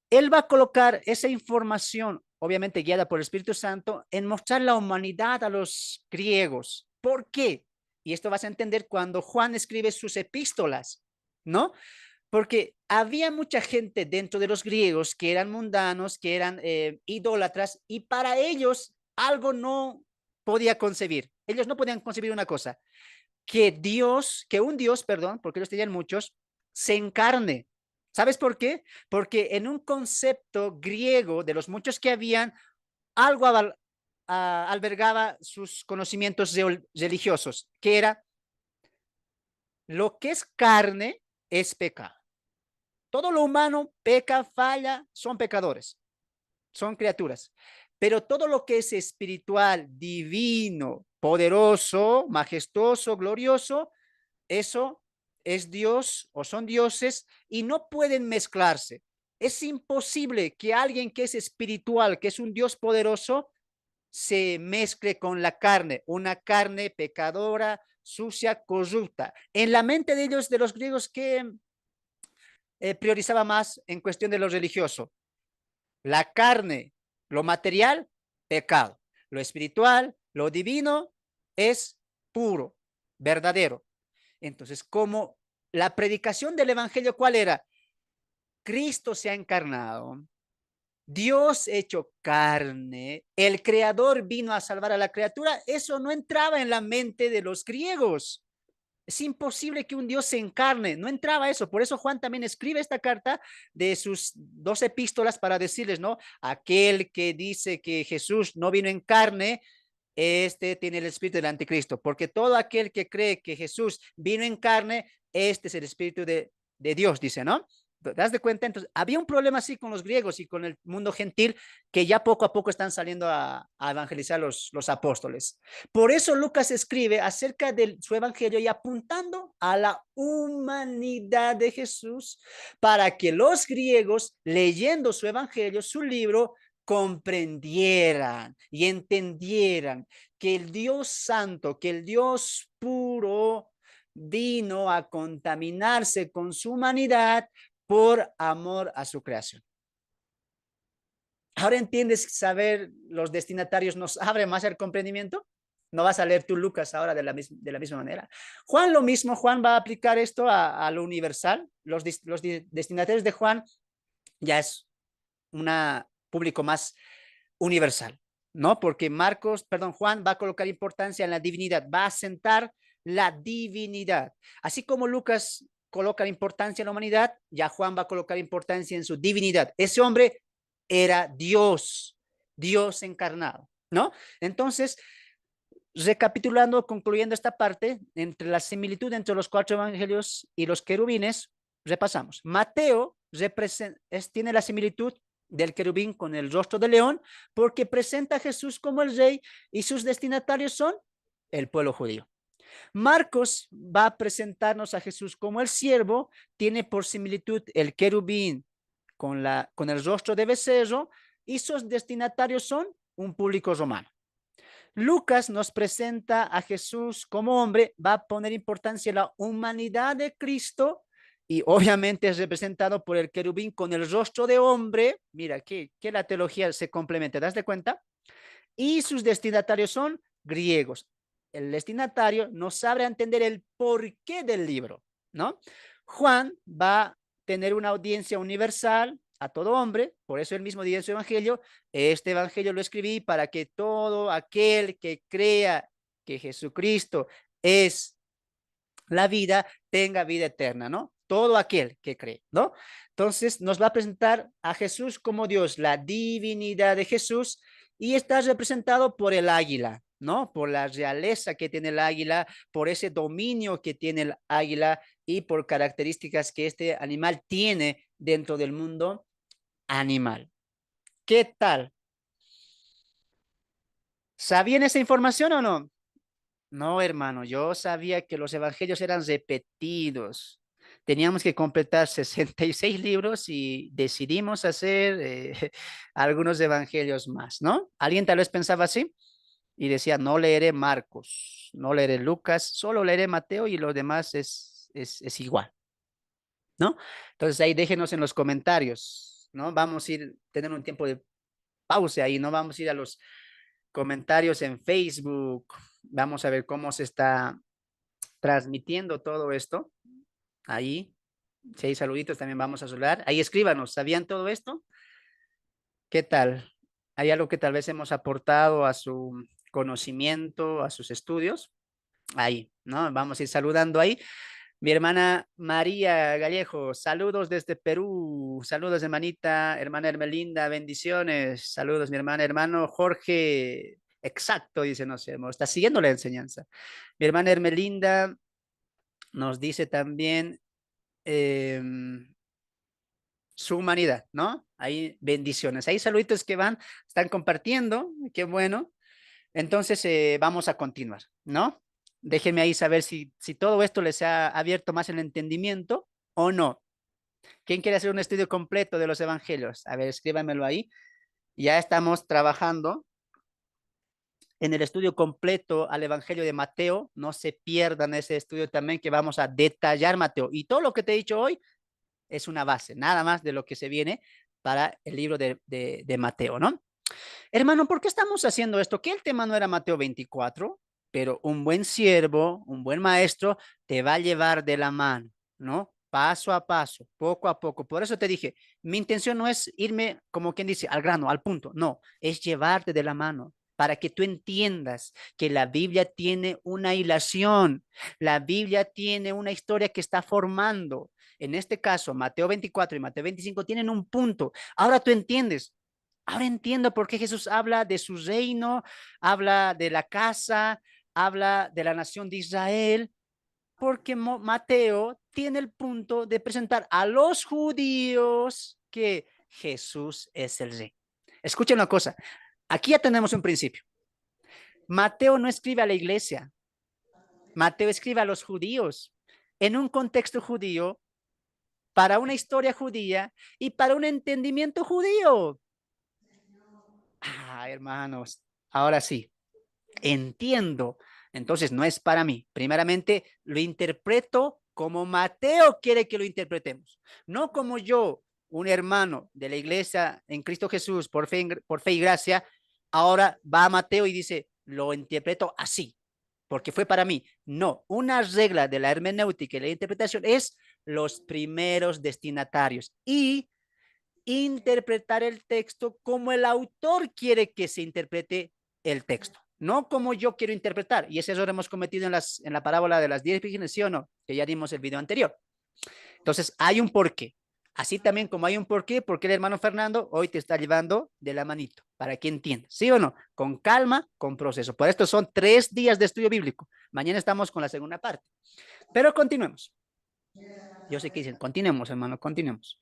él va a colocar esa información, obviamente guiada por el Espíritu Santo, en mostrar la humanidad a los griegos. ¿Por qué? Y esto vas a entender cuando Juan escribe sus epístolas, ¿no? Porque había mucha gente dentro de los griegos que eran mundanos, que eran idólatras, y para ellos algo no podía concebir. Ellos no podían concebir una cosa, que un Dios, perdón, porque ellos tenían muchos, se encarne. ¿Sabes por qué? Porque en un concepto griego de los muchos que habían, algo albergaba sus conocimientos religiosos, que era lo que es carne es pecado. Todo lo humano peca, falla, son pecadores, son criaturas. Pero todo lo que es espiritual, divino, poderoso, majestuoso, glorioso, eso es Dios o son dioses y no pueden mezclarse. Es imposible que alguien que es espiritual, que es un Dios poderoso, se mezcle con la carne, una carne pecadora, sucia, corrupta. En la mente de ellos, de los griegos, que priorizaba más en cuestión de lo religioso? La carne, lo material, pecado. Lo espiritual, lo divino, es puro, verdadero. Entonces, como la predicación del evangelio, ¿cuál era? Cristo se ha encarnado, Dios hecho carne, el creador vino a salvar a la criatura. Eso no entraba en la mente de los griegos. Es imposible que un Dios se encarne, no entraba eso. Por eso Juan también escribe esta carta de sus dos epístolas para decirles, ¿no? Aquel que dice que Jesús no vino en carne, este tiene el espíritu del anticristo, porque todo aquel que cree que Jesús vino en carne, este es el espíritu de Dios, dice, ¿no? ¿Te das de cuenta? Entonces, había un problema así con los griegos y con el mundo gentil que ya poco a poco están saliendo a evangelizar los apóstoles. Por eso Lucas escribe acerca de su evangelio y apuntando a la humanidad de Jesús para que los griegos, leyendo su evangelio, su libro, comprendieran y entendieran que el Dios santo, que el Dios puro vino a contaminarse con su humanidad por amor a su creación. Ahora entiendes, saber los destinatarios nos abre más el comprendimiento. No vas a leer tú Lucas ahora de la misma manera. Juan lo mismo, Juan va a aplicar esto a lo universal. Los destinatarios de Juan ya es un público más universal, ¿no? Porque Juan va a colocar importancia en la divinidad, va a asentar la divinidad. Así como Lucas coloca importancia en la humanidad, ya Juan va a colocar importancia en su divinidad. Ese hombre era Dios, Dios encarnado, ¿no? Entonces, Recapitulando, concluyendo esta parte, entre la similitud entre los 4 evangelios y los querubines, repasamos. Mateo tiene la similitud del querubín con el rostro de león porque presenta a Jesús como el rey y sus destinatarios son el pueblo judío. Marcos va a presentarnos a Jesús como el siervo, tiene por similitud el querubín con el rostro de becerro y sus destinatarios son un público romano. Lucas nos presenta a Jesús como hombre, va a poner importancia en la humanidad de Cristo y obviamente es representado por el querubín con el rostro de hombre. Mira, que la teología se complementa, ¿te das de cuenta? Y sus destinatarios son griegos. El destinatario no sabe entender el porqué del libro, ¿no? Juan va a tener una audiencia universal a todo hombre, por eso él mismo dice en su evangelio, este evangelio lo escribí para que todo aquel que crea que Jesucristo es la vida, tenga vida eterna, ¿no? Todo aquel que cree, ¿no? Entonces nos va a presentar a Jesús como Dios, la divinidad de Jesús, y está representado por el águila, ¿no? Por la realeza que tiene el águila, por ese dominio que tiene el águila y por características que este animal tiene dentro del mundo animal. ¿Qué tal? ¿Sabían esa información o no? No, hermano, yo sabía que los evangelios eran repetidos. Teníamos que completar 66 libros y decidimos hacer algunos evangelios más, ¿no? Alguien tal vez pensaba así y decía, no leeré Marcos, no leeré Lucas, solo leeré Mateo y lo demás es igual, ¿no? Entonces ahí déjenos en los comentarios, ¿no? Vamos a ir, tener un tiempo de pausa ahí, ¿no? Vamos a ir a los comentarios en Facebook, vamos a ver cómo se está transmitiendo todo esto. Ahí, si hay saluditos también vamos a saludar. Ahí escríbanos, ¿sabían todo esto? ¿Qué tal? ¿Hay algo que tal vez hemos aportado a su conocimiento, a sus estudios? Ahí, ¿no? Vamos a ir saludando ahí. Mi hermana María Gallejo, saludos desde Perú, saludos hermanita, hermana Hermelinda, bendiciones, saludos mi hermana, hermano Jorge, exacto, dice, no sé, está siguiendo la enseñanza. Mi hermana Hermelinda nos dice también eh, su humanidad, ¿no? Hay bendiciones, hay saluditos que están compartiendo, qué bueno. Entonces vamos a continuar, ¿no? Déjenme ahí saber si todo esto les ha abierto más el entendimiento o no. ¿Quién quiere hacer un estudio completo de los evangelios? A ver, escríbanmelo ahí. Ya estamos trabajando en el estudio completo al Evangelio de Mateo. No se pierdan ese estudio también que vamos a detallar Mateo. Y todo lo que te he dicho hoy es una base, nada más de lo que se viene para el libro de Mateo, ¿no? Hermano, ¿por qué estamos haciendo esto? Que el tema no era Mateo 24, pero un buen siervo, un buen maestro, te va a llevar de la mano, ¿no? Paso a paso, poco a poco. Por eso te dije, mi intención no es irme, como quien dice, al grano, al punto. No, es llevarte de la mano para que tú entiendas que la Biblia tiene una hilación, la Biblia tiene una historia que está formando. En este caso, Mateo 24 y Mateo 25 tienen un punto. Ahora tú entiendes. Ahora entiendo por qué Jesús habla de su reino, habla de la casa, habla de la nación de Israel, porque Mateo tiene el punto de presentar a los judíos que Jesús es el rey. Escuchen una cosa, aquí ya tenemos un principio. Mateo no escribe a la iglesia, Mateo escribe a los judíos en un contexto judío, para una historia judía y para un entendimiento judío. Hermanos, ahora sí, entiendo. Entonces no es para mí. Primeramente, lo interpreto como Mateo quiere que lo interpretemos, no como yo, un hermano de la iglesia en Cristo Jesús, por fe y gracia, ahora va a Mateo y dice, lo interpreto así, porque fue para mí. No, una regla de la hermenéutica y la interpretación es los primeros destinatarios y interpretar el texto como el autor quiere que se interprete el texto, no como yo quiero interpretar. Y ese error hemos cometido en la parábola de las 10 vírgenes, ¿sí o no? Que ya dimos el video anterior. Entonces, hay un porqué. Así también como hay un porqué, porque el hermano Fernando hoy te está llevando de la manito, para que entiendas, ¿sí o no? Con calma, con proceso. Por esto son 3 días de estudio bíblico. Mañana estamos con la segunda parte. Pero continuemos. Yo sé que dicen, continuemos, hermano, continuemos.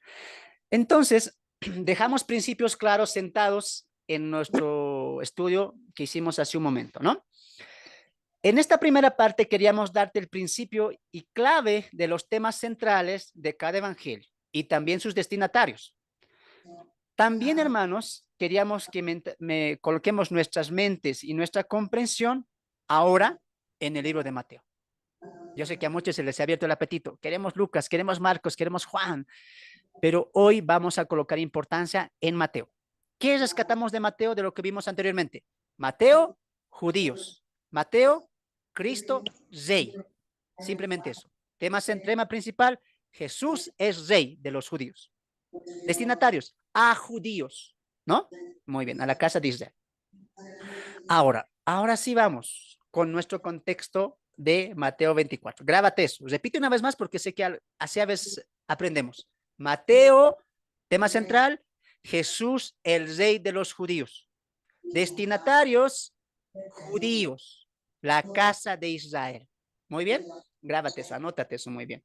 Entonces, dejamos principios claros sentados en nuestro estudio que hicimos hace un momento, ¿no? En esta primera parte queríamos darte el principio y clave de los temas centrales de cada evangelio y también sus destinatarios. También, hermanos, queríamos que coloquemos nuestras mentes y nuestra comprensión ahora en el libro de Mateo. Yo sé que a muchos se les ha abierto el apetito. Queremos Lucas, queremos Marcos, queremos Juan, pero hoy vamos a colocar importancia en Mateo. ¿Qué rescatamos de Mateo de lo que vimos anteriormente? Mateo, judíos. Mateo, Cristo, rey. Simplemente eso. Tema principal, Jesús es rey de los judíos. Destinatarios, a judíos, ¿no? Muy bien, a la casa de Israel. Ahora sí vamos con nuestro contexto de Mateo 24. Grábate eso. Repite una vez más porque sé que así a veces aprendemos. Mateo, tema central, Jesús, el rey de los judíos. Destinatarios, judíos, la casa de Israel. Muy bien, grábate eso, anótate eso muy bien.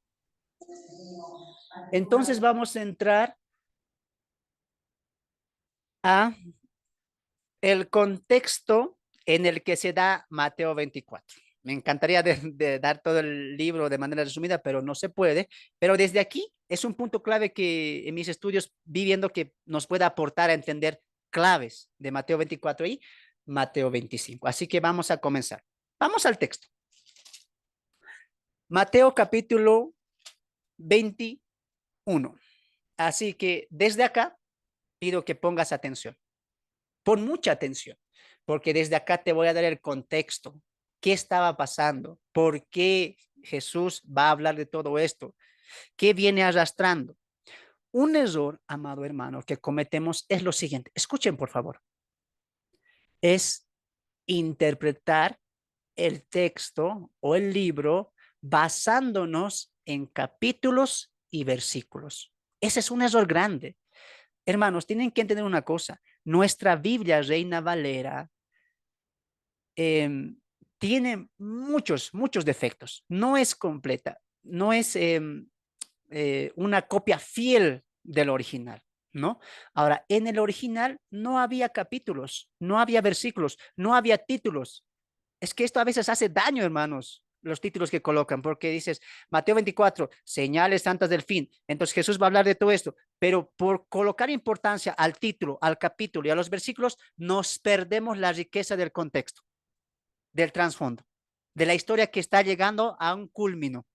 Entonces vamos a entrar a el contexto en el que se da Mateo 24. Me encantaría de dar todo el libro de manera resumida, pero no se puede. Pero desde aquí es un punto clave que en mis estudios vi viendo que nos puede aportar a entender claves de Mateo 24 y Mateo 25. Así que vamos a comenzar. Vamos al texto. Mateo capítulo 21. Así que desde acá pido que pongas atención. Pon mucha atención, porque desde acá te voy a dar el contexto. ¿Qué estaba pasando? ¿Por qué Jesús va a hablar de todo esto? ¿Qué viene arrastrando? Un error, amado hermano, que cometemos es lo siguiente. Escuchen, por favor. Es interpretar el texto o el libro basándonos en capítulos y versículos. Ese es un error grande. Hermanos, tienen que entender una cosa. Nuestra Biblia Reina Valera tiene muchos defectos. No es completa, no es una copia fiel del original, ¿no? Ahora, en el original no había capítulos, no había versículos, no había títulos. Es que esto a veces hace daño, hermanos, los títulos que colocan, porque dices, Mateo 24, señales santas del fin. Entonces Jesús va a hablar de todo esto, pero por colocar importancia al título, al capítulo y a los versículos, nos perdemos la riqueza del contexto, del trasfondo, de la historia que está llegando a un culmino.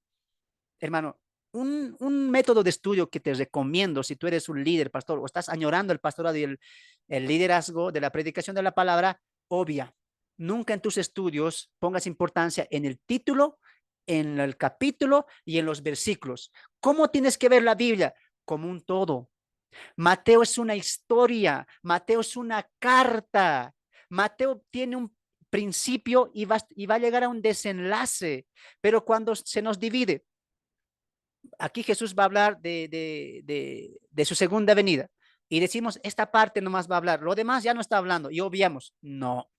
Hermano, un método de estudio que te recomiendo si tú eres un líder, pastor, o estás añorando el pastorado y el liderazgo de la predicación de la palabra, obvia. Nunca en tus estudios pongas importancia en el título, en el capítulo y en los versículos. ¿Cómo tienes que ver la Biblia? Como un todo. Mateo es una historia, Mateo es una carta, Mateo tiene un principio y va a llegar a un desenlace, pero cuando se nos divide, aquí Jesús va a hablar de su segunda venida y decimos, esta parte nomás va a hablar, lo demás ya no está hablando y obviamos, no.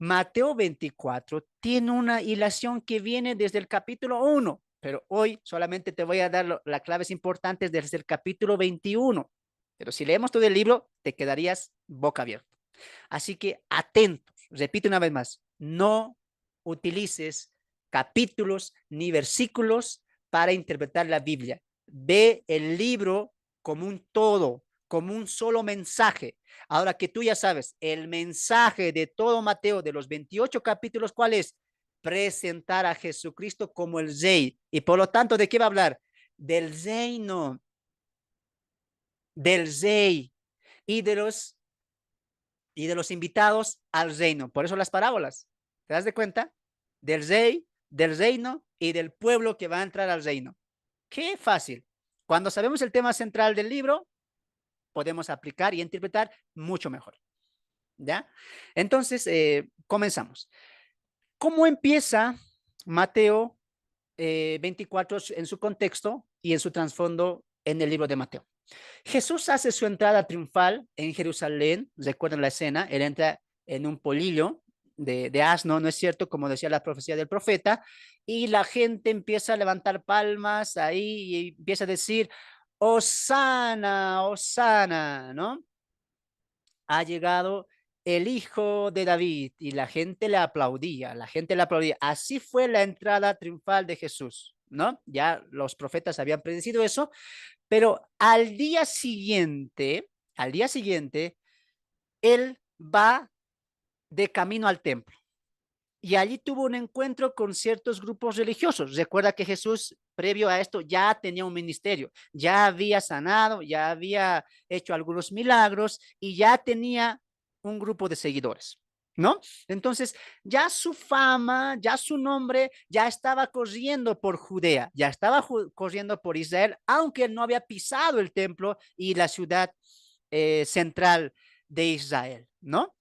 Mateo 24 tiene una hilación que viene desde el capítulo 1, pero hoy solamente te voy a dar las claves importantes desde el capítulo 21. Pero si leemos todo el libro, te quedarías boca abierta. Así que atentos, repito una vez más, no utilices capítulos ni versículos para interpretar la Biblia. Ve el libro como un todo, como un solo mensaje. Ahora que tú ya sabes, el mensaje de todo Mateo, de los 28 capítulos, ¿cuál es? Presentar a Jesucristo como el rey. Y por lo tanto, ¿de qué va a hablar? Del reino, del rey y de los invitados al reino. Por eso las parábolas. ¿Te das de cuenta? Del rey, del reino y del pueblo que va a entrar al reino. Qué fácil. Cuando sabemos el tema central del libro, podemos aplicar y interpretar mucho mejor. ¿Ya? Entonces, comenzamos. ¿Cómo empieza Mateo 24 en su contexto y en su trasfondo en el libro de Mateo. Jesús hace su entrada triunfal en Jerusalén. ¿Recuerdan la escena? Él entra en un polillo de asno, ¿no es cierto? Como decía la profecía del profeta, y la gente empieza a levantar palmas ahí y empieza a decir, Hosana, Hosana, ¿no? Ha llegado el hijo de David y la gente le aplaudía, la gente le aplaudía. Así fue la entrada triunfal de Jesús, ¿no? Ya los profetas habían predecido eso, pero al día siguiente, él va de camino al templo. Y allí tuvo un encuentro con ciertos grupos religiosos. Recuerda que Jesús, previo a esto, ya tenía un ministerio, ya había sanado, ya había hecho algunos milagros y ya tenía un grupo de seguidores, ¿no? Entonces, ya su fama, ya su nombre, ya estaba corriendo por Judea, ya estaba corriendo por Israel, aunque él no había pisado el templo y la ciudad central de Israel, ¿no?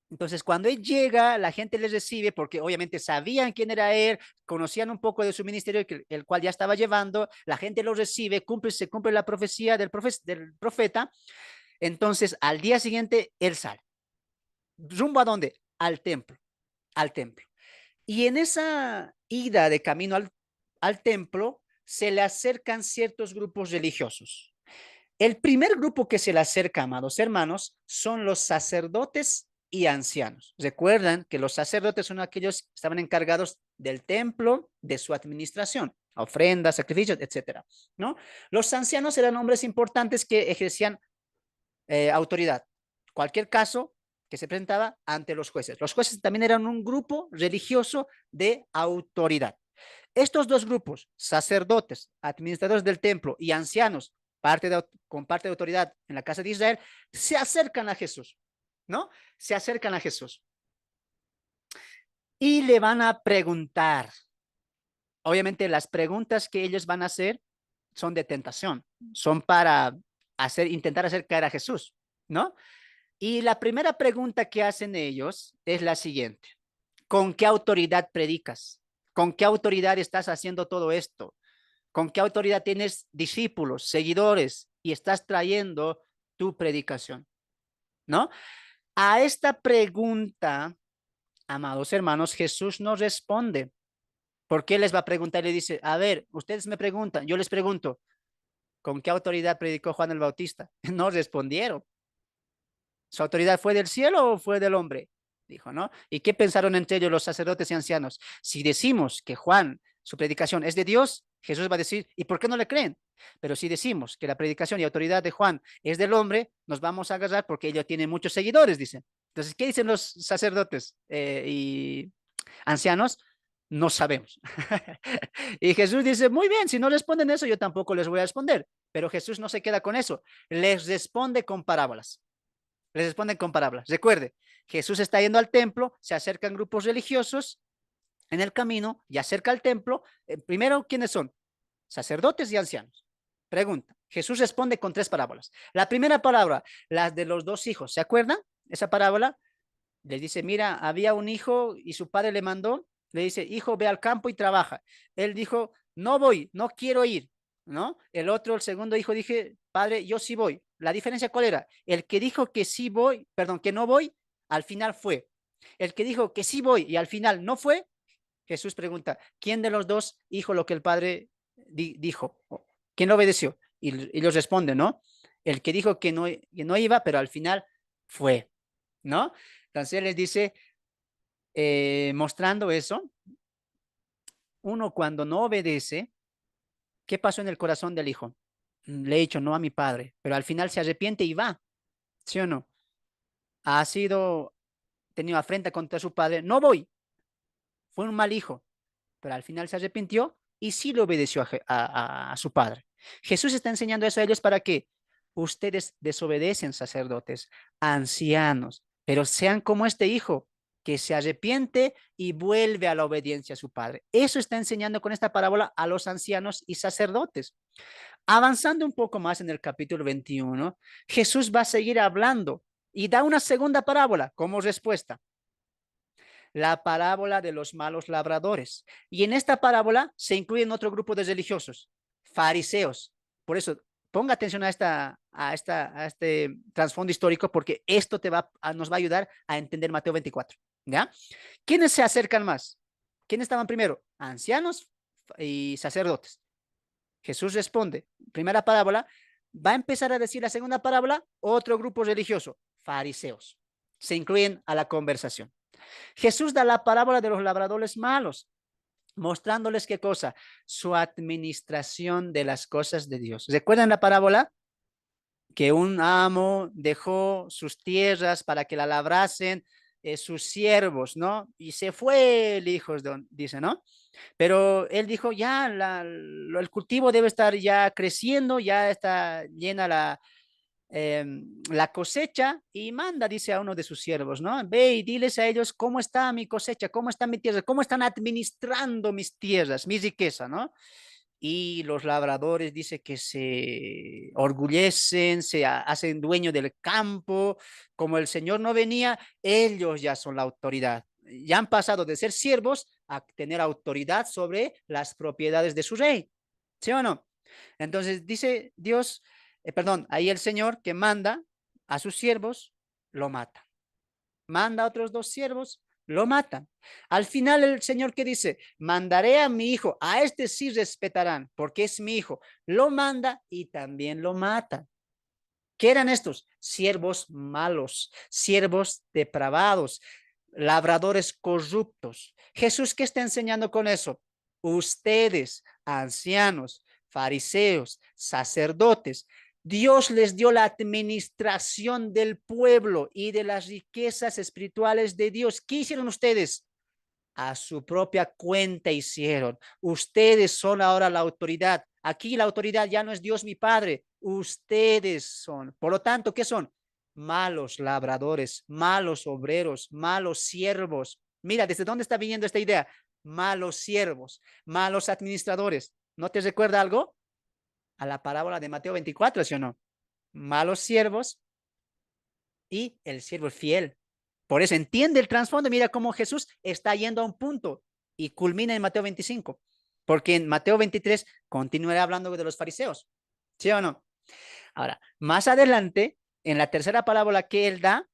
Entonces, cuando él llega, la gente le recibe porque obviamente sabían quién era él, conocían un poco de su ministerio, el cual ya estaba llevando, la gente lo recibe, se cumple la profecía del profeta. Entonces, al día siguiente, él sale. ¿Rumbo a dónde? Al templo, al templo. Y en esa ida de camino al templo, se le acercan ciertos grupos religiosos. El primer grupo que se le acerca, amados hermanos, son los sacerdotes y ancianos. Recuerdan que los sacerdotes son aquellos que estaban encargados del templo, de su administración, ofrendas, sacrificios, etcétera, ¿no? Los ancianos eran hombres importantes que ejercían autoridad. Cualquier caso que se presentaba ante los jueces. Los jueces también eran un grupo religioso de autoridad. Estos dos grupos, sacerdotes, administradores del templo y ancianos, con parte de autoridad en la casa de Israel, se acercan a Jesús, ¿no? Se acercan a Jesús y le van a preguntar. Obviamente las preguntas que ellos van a hacer son de tentación, son para intentar hacer caer a Jesús, ¿no? Y la primera pregunta que hacen ellos es la siguiente: ¿con qué autoridad predicas? ¿Con qué autoridad estás haciendo todo esto? ¿Con qué autoridad tienes discípulos, seguidores y estás trayendo tu predicación? ¿No? A esta pregunta, amados hermanos, Jesús no responde. ¿Por qué les va a preguntar? Le dice, a ver, ustedes me preguntan, yo les pregunto, ¿con qué autoridad predicó Juan el Bautista? No respondieron. ¿Su autoridad fue del cielo o fue del hombre? Dijo, ¿no? ¿Y qué pensaron entre ellos los sacerdotes y ancianos? Si decimos que Juan, su predicación es de Dios, Jesús va a decir, ¿y por qué no le creen? Pero si decimos que la predicación y autoridad de Juan es del hombre, nos vamos a agarrar porque ellos tienen muchos seguidores, dicen. Entonces, ¿qué dicen los sacerdotes y ancianos? No sabemos. Y Jesús dice, muy bien, si no responden eso, yo tampoco les voy a responder. Pero Jesús no se queda con eso, les responde con parábolas. Les responden con parábolas. Recuerde, Jesús está yendo al templo, se acercan grupos religiosos en el camino y acerca al templo. Primero, ¿quiénes son? Sacerdotes y ancianos. Pregunta. Jesús responde con tres parábolas. La primera parábola, la de los dos hijos. ¿Se acuerdan? Esa parábola les dice, mira, había un hijo y su padre le mandó, le dice, hijo, ve al campo y trabaja. Él dijo, no voy, no quiero ir, ¿no? El segundo hijo, dije, padre, yo sí voy. ¿La diferencia cuál era? El que dijo que sí voy, perdón, que no voy, al final fue. El que dijo que sí voy y al final no fue, Jesús pregunta, ¿quién de los dos dijo lo que el padre dijo? ¿Quién lo obedeció? Y ellos responden, ¿no? El que dijo que no iba, pero al final fue, ¿no? Entonces él les dice, mostrando eso, uno cuando no obedece, ¿qué pasó en el corazón del hijo? Le he dicho no a mi padre, pero al final se arrepiente y va, ¿sí o no? Ha sido tenido afrenta contra su padre, no voy, fue un mal hijo, pero al final se arrepintió y sí le obedeció a su padre. Jesús está enseñando eso a ellos para que ustedes desobedecen, sacerdotes, ancianos, pero sean como este hijo que se arrepiente y vuelve a la obediencia a su padre. Eso está enseñando con esta parábola a los ancianos y sacerdotes. Avanzando un poco más en el capítulo 21, Jesús va a seguir hablando y da una segunda parábola como respuesta, la parábola de los malos labradores. Y en esta parábola se incluyen otro grupo de religiosos, fariseos. Por eso, ponga atención a este trasfondo histórico, porque esto nos va a ayudar a entender Mateo 24, ¿ya? ¿Quiénes se acercan más? ¿Quiénes estaban primero? Ancianos y sacerdotes. Jesús responde, primera parábola, va a empezar a decir la segunda parábola, otro grupo religioso, fariseos. Se incluyen a la conversación. Jesús da la parábola de los labradores malos, mostrándoles qué cosa, su administración de las cosas de Dios. ¿Recuerdan la parábola? Que un amo dejó sus tierras para que la labrasen sus siervos, ¿no? Y se fue el hijo, dice, ¿no? Pero él dijo, ya, el cultivo debe estar ya creciendo, ya está llena la cosecha y manda, dice a uno de sus siervos, ¿no? Ve y diles a ellos cómo está mi cosecha, cómo está mi tierra, cómo están administrando mis tierras, mi riqueza, ¿no? Y los labradores dice que se orgullecen, se hacen dueño del campo, como el Señor no venía, ellos ya son la autoridad. Ya han pasado de ser siervos a tener autoridad sobre las propiedades de su rey. ¿Sí o no? Entonces dice Dios, perdón, ahí el Señor que manda a sus siervos, lo mata. Manda a otros dos siervos, lo matan. Al final el Señor que dice, mandaré a mi hijo, a este sí respetarán, porque es mi hijo. Lo manda y también lo matan. ¿Qué eran estos? Siervos malos, siervos depravados, labradores corruptos. Jesús, ¿qué está enseñando con eso? Ustedes, ancianos, fariseos, sacerdotes, Dios les dio la administración del pueblo y de las riquezas espirituales de Dios. ¿Qué hicieron ustedes? A su propia cuenta hicieron. Ustedes son ahora la autoridad. Aquí la autoridad ya no es Dios mi Padre. Ustedes son. Por lo tanto, ¿qué son? Malos labradores, malos obreros, malos siervos. Mira, ¿desde dónde está viniendo esta idea? Malos siervos, malos administradores. ¿No te recuerda algo? A la parábola de Mateo 24, ¿sí o no? Malos siervos y el siervo fiel. Por eso entiende el trasfondo. Mira cómo Jesús está yendo a un punto y culmina en Mateo 25. Porque en Mateo 23 continuará hablando de los fariseos. ¿Sí o no? Ahora, más adelante, en la tercera parábola que él da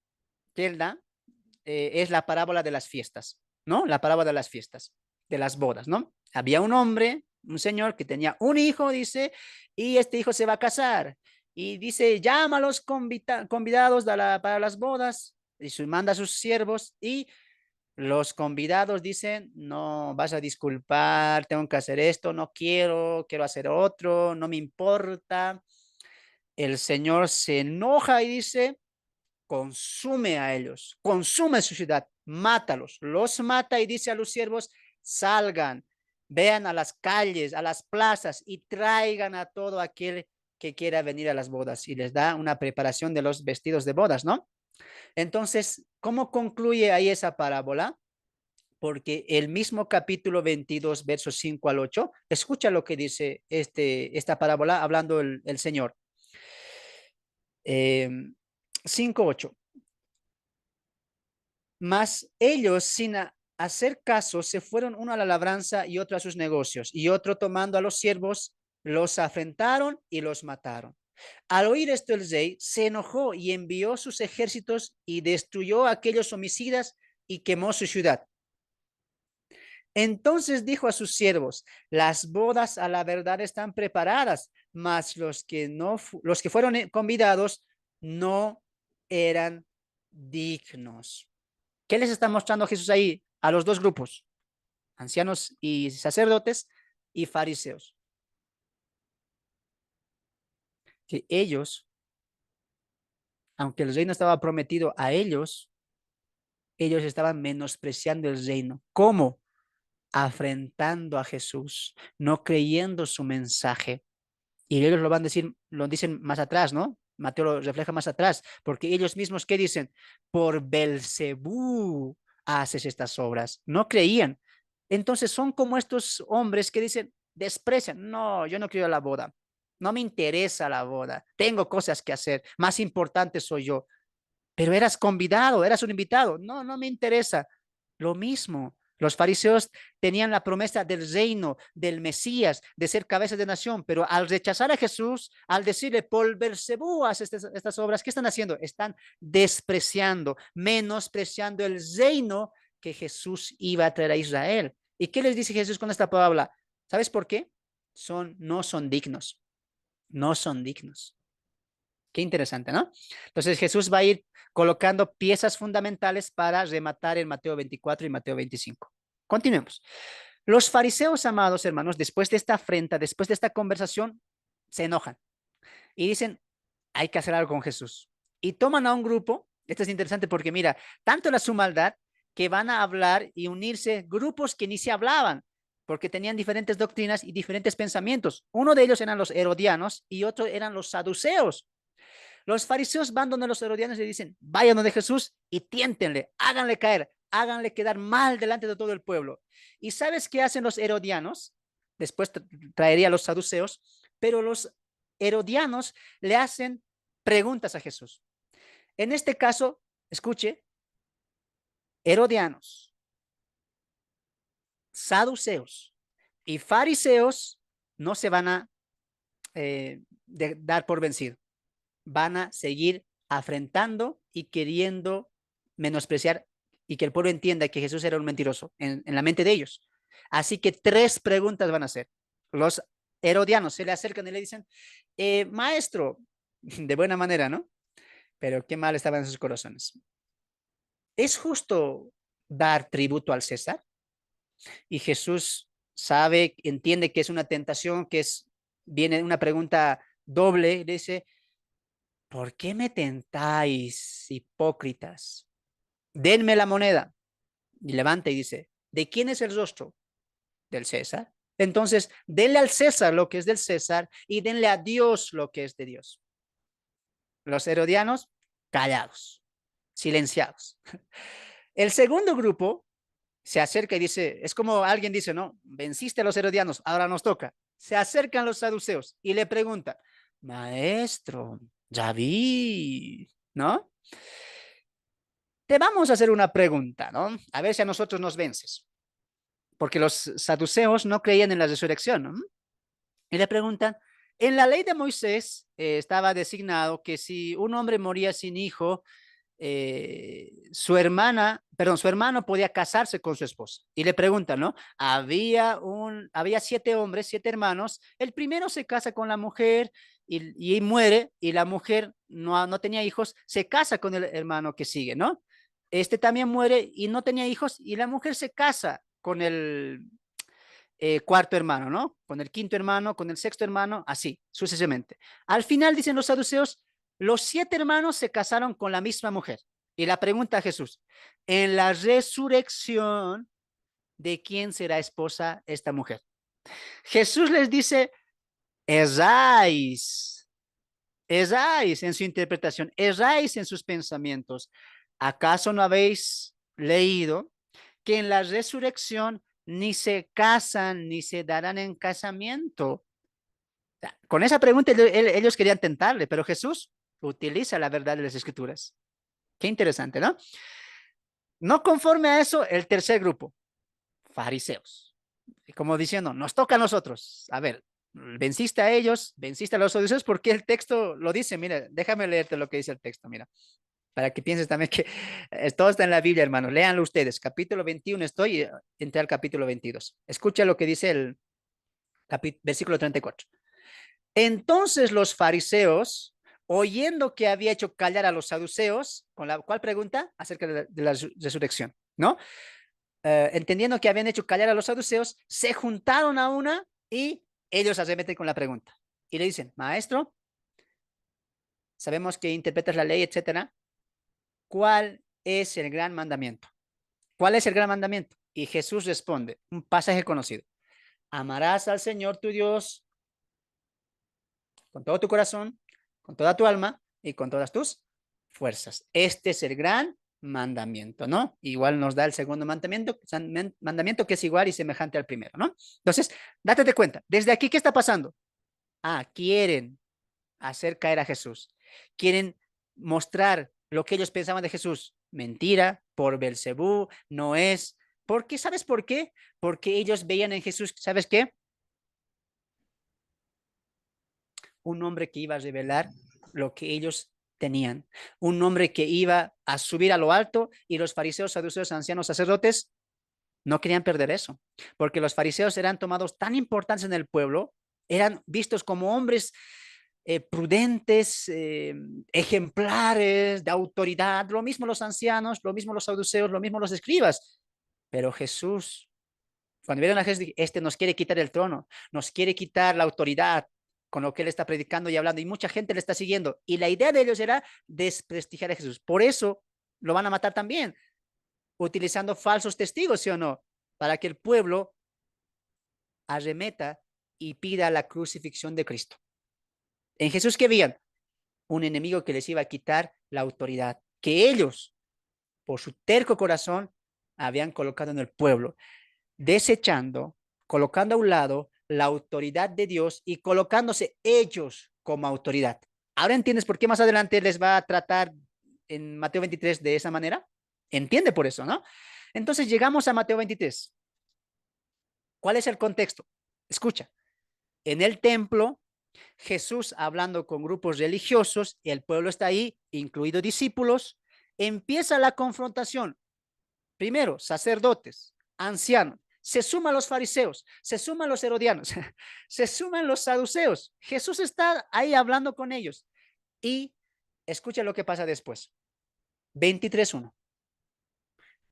es la parábola de las fiestas, ¿no? La parábola de las fiestas, de las bodas, ¿no? Había un hombre, un señor que tenía un hijo, dice, y este hijo se va a casar. Y dice, llama a los convidados para las bodas y manda a sus siervos y los convidados dicen, no, vas a disculpar, tengo que hacer esto, no quiero hacer otro, no me importa. El Señor se enoja y dice, consume a ellos, consume su ciudad, mátalos, los mata y dice a los siervos, salgan, vean a las calles, a las plazas y traigan a todo aquel que quiera venir a las bodas y les da una preparación de los vestidos de bodas, ¿no? Entonces, ¿cómo concluye ahí esa parábola? Porque el mismo capítulo 22, versos 5 al 8, escucha lo que dice esta parábola hablando el Señor. 5, 8. Mas ellos, sin hacer caso, se fueron uno a la labranza y otro a sus negocios, y otro tomando a los siervos, los afrentaron y los mataron. Al oír esto el rey se enojó y envió sus ejércitos y destruyó a aquellos homicidas y quemó su ciudad. Entonces dijo a sus siervos, las bodas a la verdad están preparadas, mas los que fueron convidados no eran dignos. ¿Qué les está mostrando Jesús ahí a los dos grupos? Ancianos y sacerdotes y fariseos. Que ellos, aunque el reino estaba prometido a ellos, ellos estaban menospreciando el reino. ¿Cómo? Afrentando a Jesús, no creyendo su mensaje. Y ellos lo dicen más atrás, ¿no? Mateo lo refleja más atrás, porque ellos mismos, ¿qué dicen? Por Belcebú haces estas obras. No creían. Entonces son como estos hombres que dicen, desprecian, no, yo no quiero la boda, no me interesa la boda, tengo cosas que hacer, más importante soy yo. Pero eras convidado, eras un invitado, no, no me interesa. Lo mismo, Los fariseos tenían la promesa del reino, del Mesías, de ser cabeza de nación, pero al rechazar a Jesús, al decirle, por Belcebú haces estas obras, ¿qué están haciendo? Están despreciando, menospreciando el reino que Jesús iba a traer a Israel. ¿Y qué les dice Jesús con esta palabra? ¿Sabes por qué? No son dignos, no son dignos. Qué interesante, ¿no? Entonces Jesús va a ir colocando piezas fundamentales para rematar en Mateo 24 y Mateo 25. Continuemos. Los fariseos, amados hermanos, después de esta afrenta, después de esta conversación, se enojan y dicen, hay que hacer algo con Jesús. Y toman a un grupo, esto es interesante porque mira, tanto era su maldad que van a hablar y unirse grupos que ni se hablaban, porque tenían diferentes doctrinas y diferentes pensamientos. Uno de ellos eran los herodianos y otro eran los saduceos. Los fariseos van donde los herodianos y dicen, vayan donde Jesús y tiéntenle, háganle caer, háganle quedar mal delante de todo el pueblo. ¿Y sabes qué hacen los herodianos? Después traería a los saduceos, pero los herodianos le hacen preguntas a Jesús. En este caso, escuche, herodianos, saduceos y fariseos no se van a dar por vencido. Van a seguir afrentando y queriendo menospreciar y que el pueblo entienda que Jesús era un mentiroso en la mente de ellos. Así que 3 preguntas van a hacer. Los herodianos se le acercan y le dicen, maestro, de buena manera, ¿no? Pero qué mal estaba en sus corazones. ¿Es justo dar tributo al César? Y Jesús sabe, entiende que es una tentación, viene una pregunta doble, dice, ¿por qué me tentáis, hipócritas? Denme la moneda. Y levanta y dice, ¿de quién es el rostro? Del César. Entonces, denle al César lo que es del César y denle a Dios lo que es de Dios. Los herodianos, callados, silenciados. El segundo grupo se acerca y dice, es como alguien dice, no, venciste a los herodianos, ahora nos toca. Se acercan los saduceos y le preguntan, maestro, ya vi, ¿no? Te vamos a hacer una pregunta, ¿no? A ver si a nosotros nos vences. Porque los saduceos no creían en la resurrección, ¿no? Y le preguntan, en la ley de Moisés estaba designado que si un hombre moría sin hijo, su hermano podía casarse con su esposa. Y le preguntan, ¿no? Había 7 hombres, 7 hermanos. El primero se casa con la mujer y muere, y la mujer no tenía hijos, se casa con el hermano que sigue, ¿no? Este también muere y no tenía hijos, y la mujer se casa con el cuarto hermano, ¿no? Con el quinto hermano, con el sexto hermano, así, sucesivamente. Al final, dicen los saduceos, los 7 hermanos se casaron con la misma mujer. Y la pregunta a Jesús, en la resurrección, ¿de quién será esposa esta mujer? Jesús les dice, erráis, erráis en su interpretación, erráis en sus pensamientos. ¿Acaso no habéis leído que en la resurrección ni se casan ni se darán en casamiento? Con esa pregunta ellos querían tentarle, pero Jesús utiliza la verdad de las escrituras. Qué interesante, ¿no? No conforme a eso, el tercer grupo, fariseos. Como diciendo, nos toca a nosotros. A ver, venciste a ellos, venciste a los saduceos, porque el texto lo dice. Mira, déjame leerte lo que dice el texto, mira, para que pienses también que todo está en la Biblia, hermanos. Léanlo ustedes. Capítulo 21 estoy, entré al capítulo 22. Escucha lo que dice el versículo 34. Entonces los fariseos, oyendo que había hecho callar a los saduceos, con la cual pregunta acerca de la resurrección, ¿no? Entendiendo que habían hecho callar a los saduceos, se juntaron a una y ellos arremeten con la pregunta. Y le dicen, maestro, sabemos que interpretas la ley, etcétera. ¿Cuál es el gran mandamiento? ¿Cuál es el gran mandamiento? Y Jesús responde, un pasaje conocido. Amarás al Señor tu Dios con todo tu corazón, con toda tu alma y con todas tus fuerzas. Este es el gran mandamiento, ¿no? Igual nos da el segundo mandamiento que es igual y semejante al primero, ¿no? Entonces, date cuenta, desde aquí, ¿qué está pasando? Quieren hacer caer a Jesús. Quieren mostrar lo que ellos pensaban de Jesús. Mentira, por Belcebú, no es ¿Por qué? ¿Sabes por qué? Porque ellos veían en Jesús, ¿sabes qué? Un hombre que iba a revelar lo que ellos tenían. Un hombre que iba a subir a lo alto, y los fariseos, saduceos, ancianos, sacerdotes no querían perder eso, porque los fariseos eran tomados tan importantes en el pueblo, eran vistos como hombres prudentes, ejemplares, de autoridad, lo mismo los ancianos, lo mismo los saduceos, lo mismo los escribas. Pero Jesús, cuando vieron a Jesús, este nos quiere quitar el trono, nos quiere quitar la autoridad con lo que él está predicando y hablando, y mucha gente le está siguiendo. Y la idea de ellos era desprestigiar a Jesús. Por eso lo van a matar también, utilizando falsos testigos, ¿sí o no? Para que el pueblo arremeta y pida la crucifixión de Cristo. En Jesús, ¿qué veían? Un enemigo que les iba a quitar la autoridad, que ellos, por su terco corazón, habían colocado en el pueblo, desechando, colocando a un lado la autoridad de Dios y colocándose ellos como autoridad. ¿Ahora entiendes por qué más adelante les va a tratar en Mateo 23 de esa manera? Entiende por eso, ¿no? Entonces llegamos a Mateo 23. ¿Cuál es el contexto? Escucha, en el templo, Jesús hablando con grupos religiosos, el pueblo está ahí, incluidos discípulos, empieza la confrontación. Primero, sacerdotes, ancianos, se suman los fariseos, se suman los herodianos, se suman los saduceos. Jesús está ahí hablando con ellos y escucha lo que pasa después. 23:1.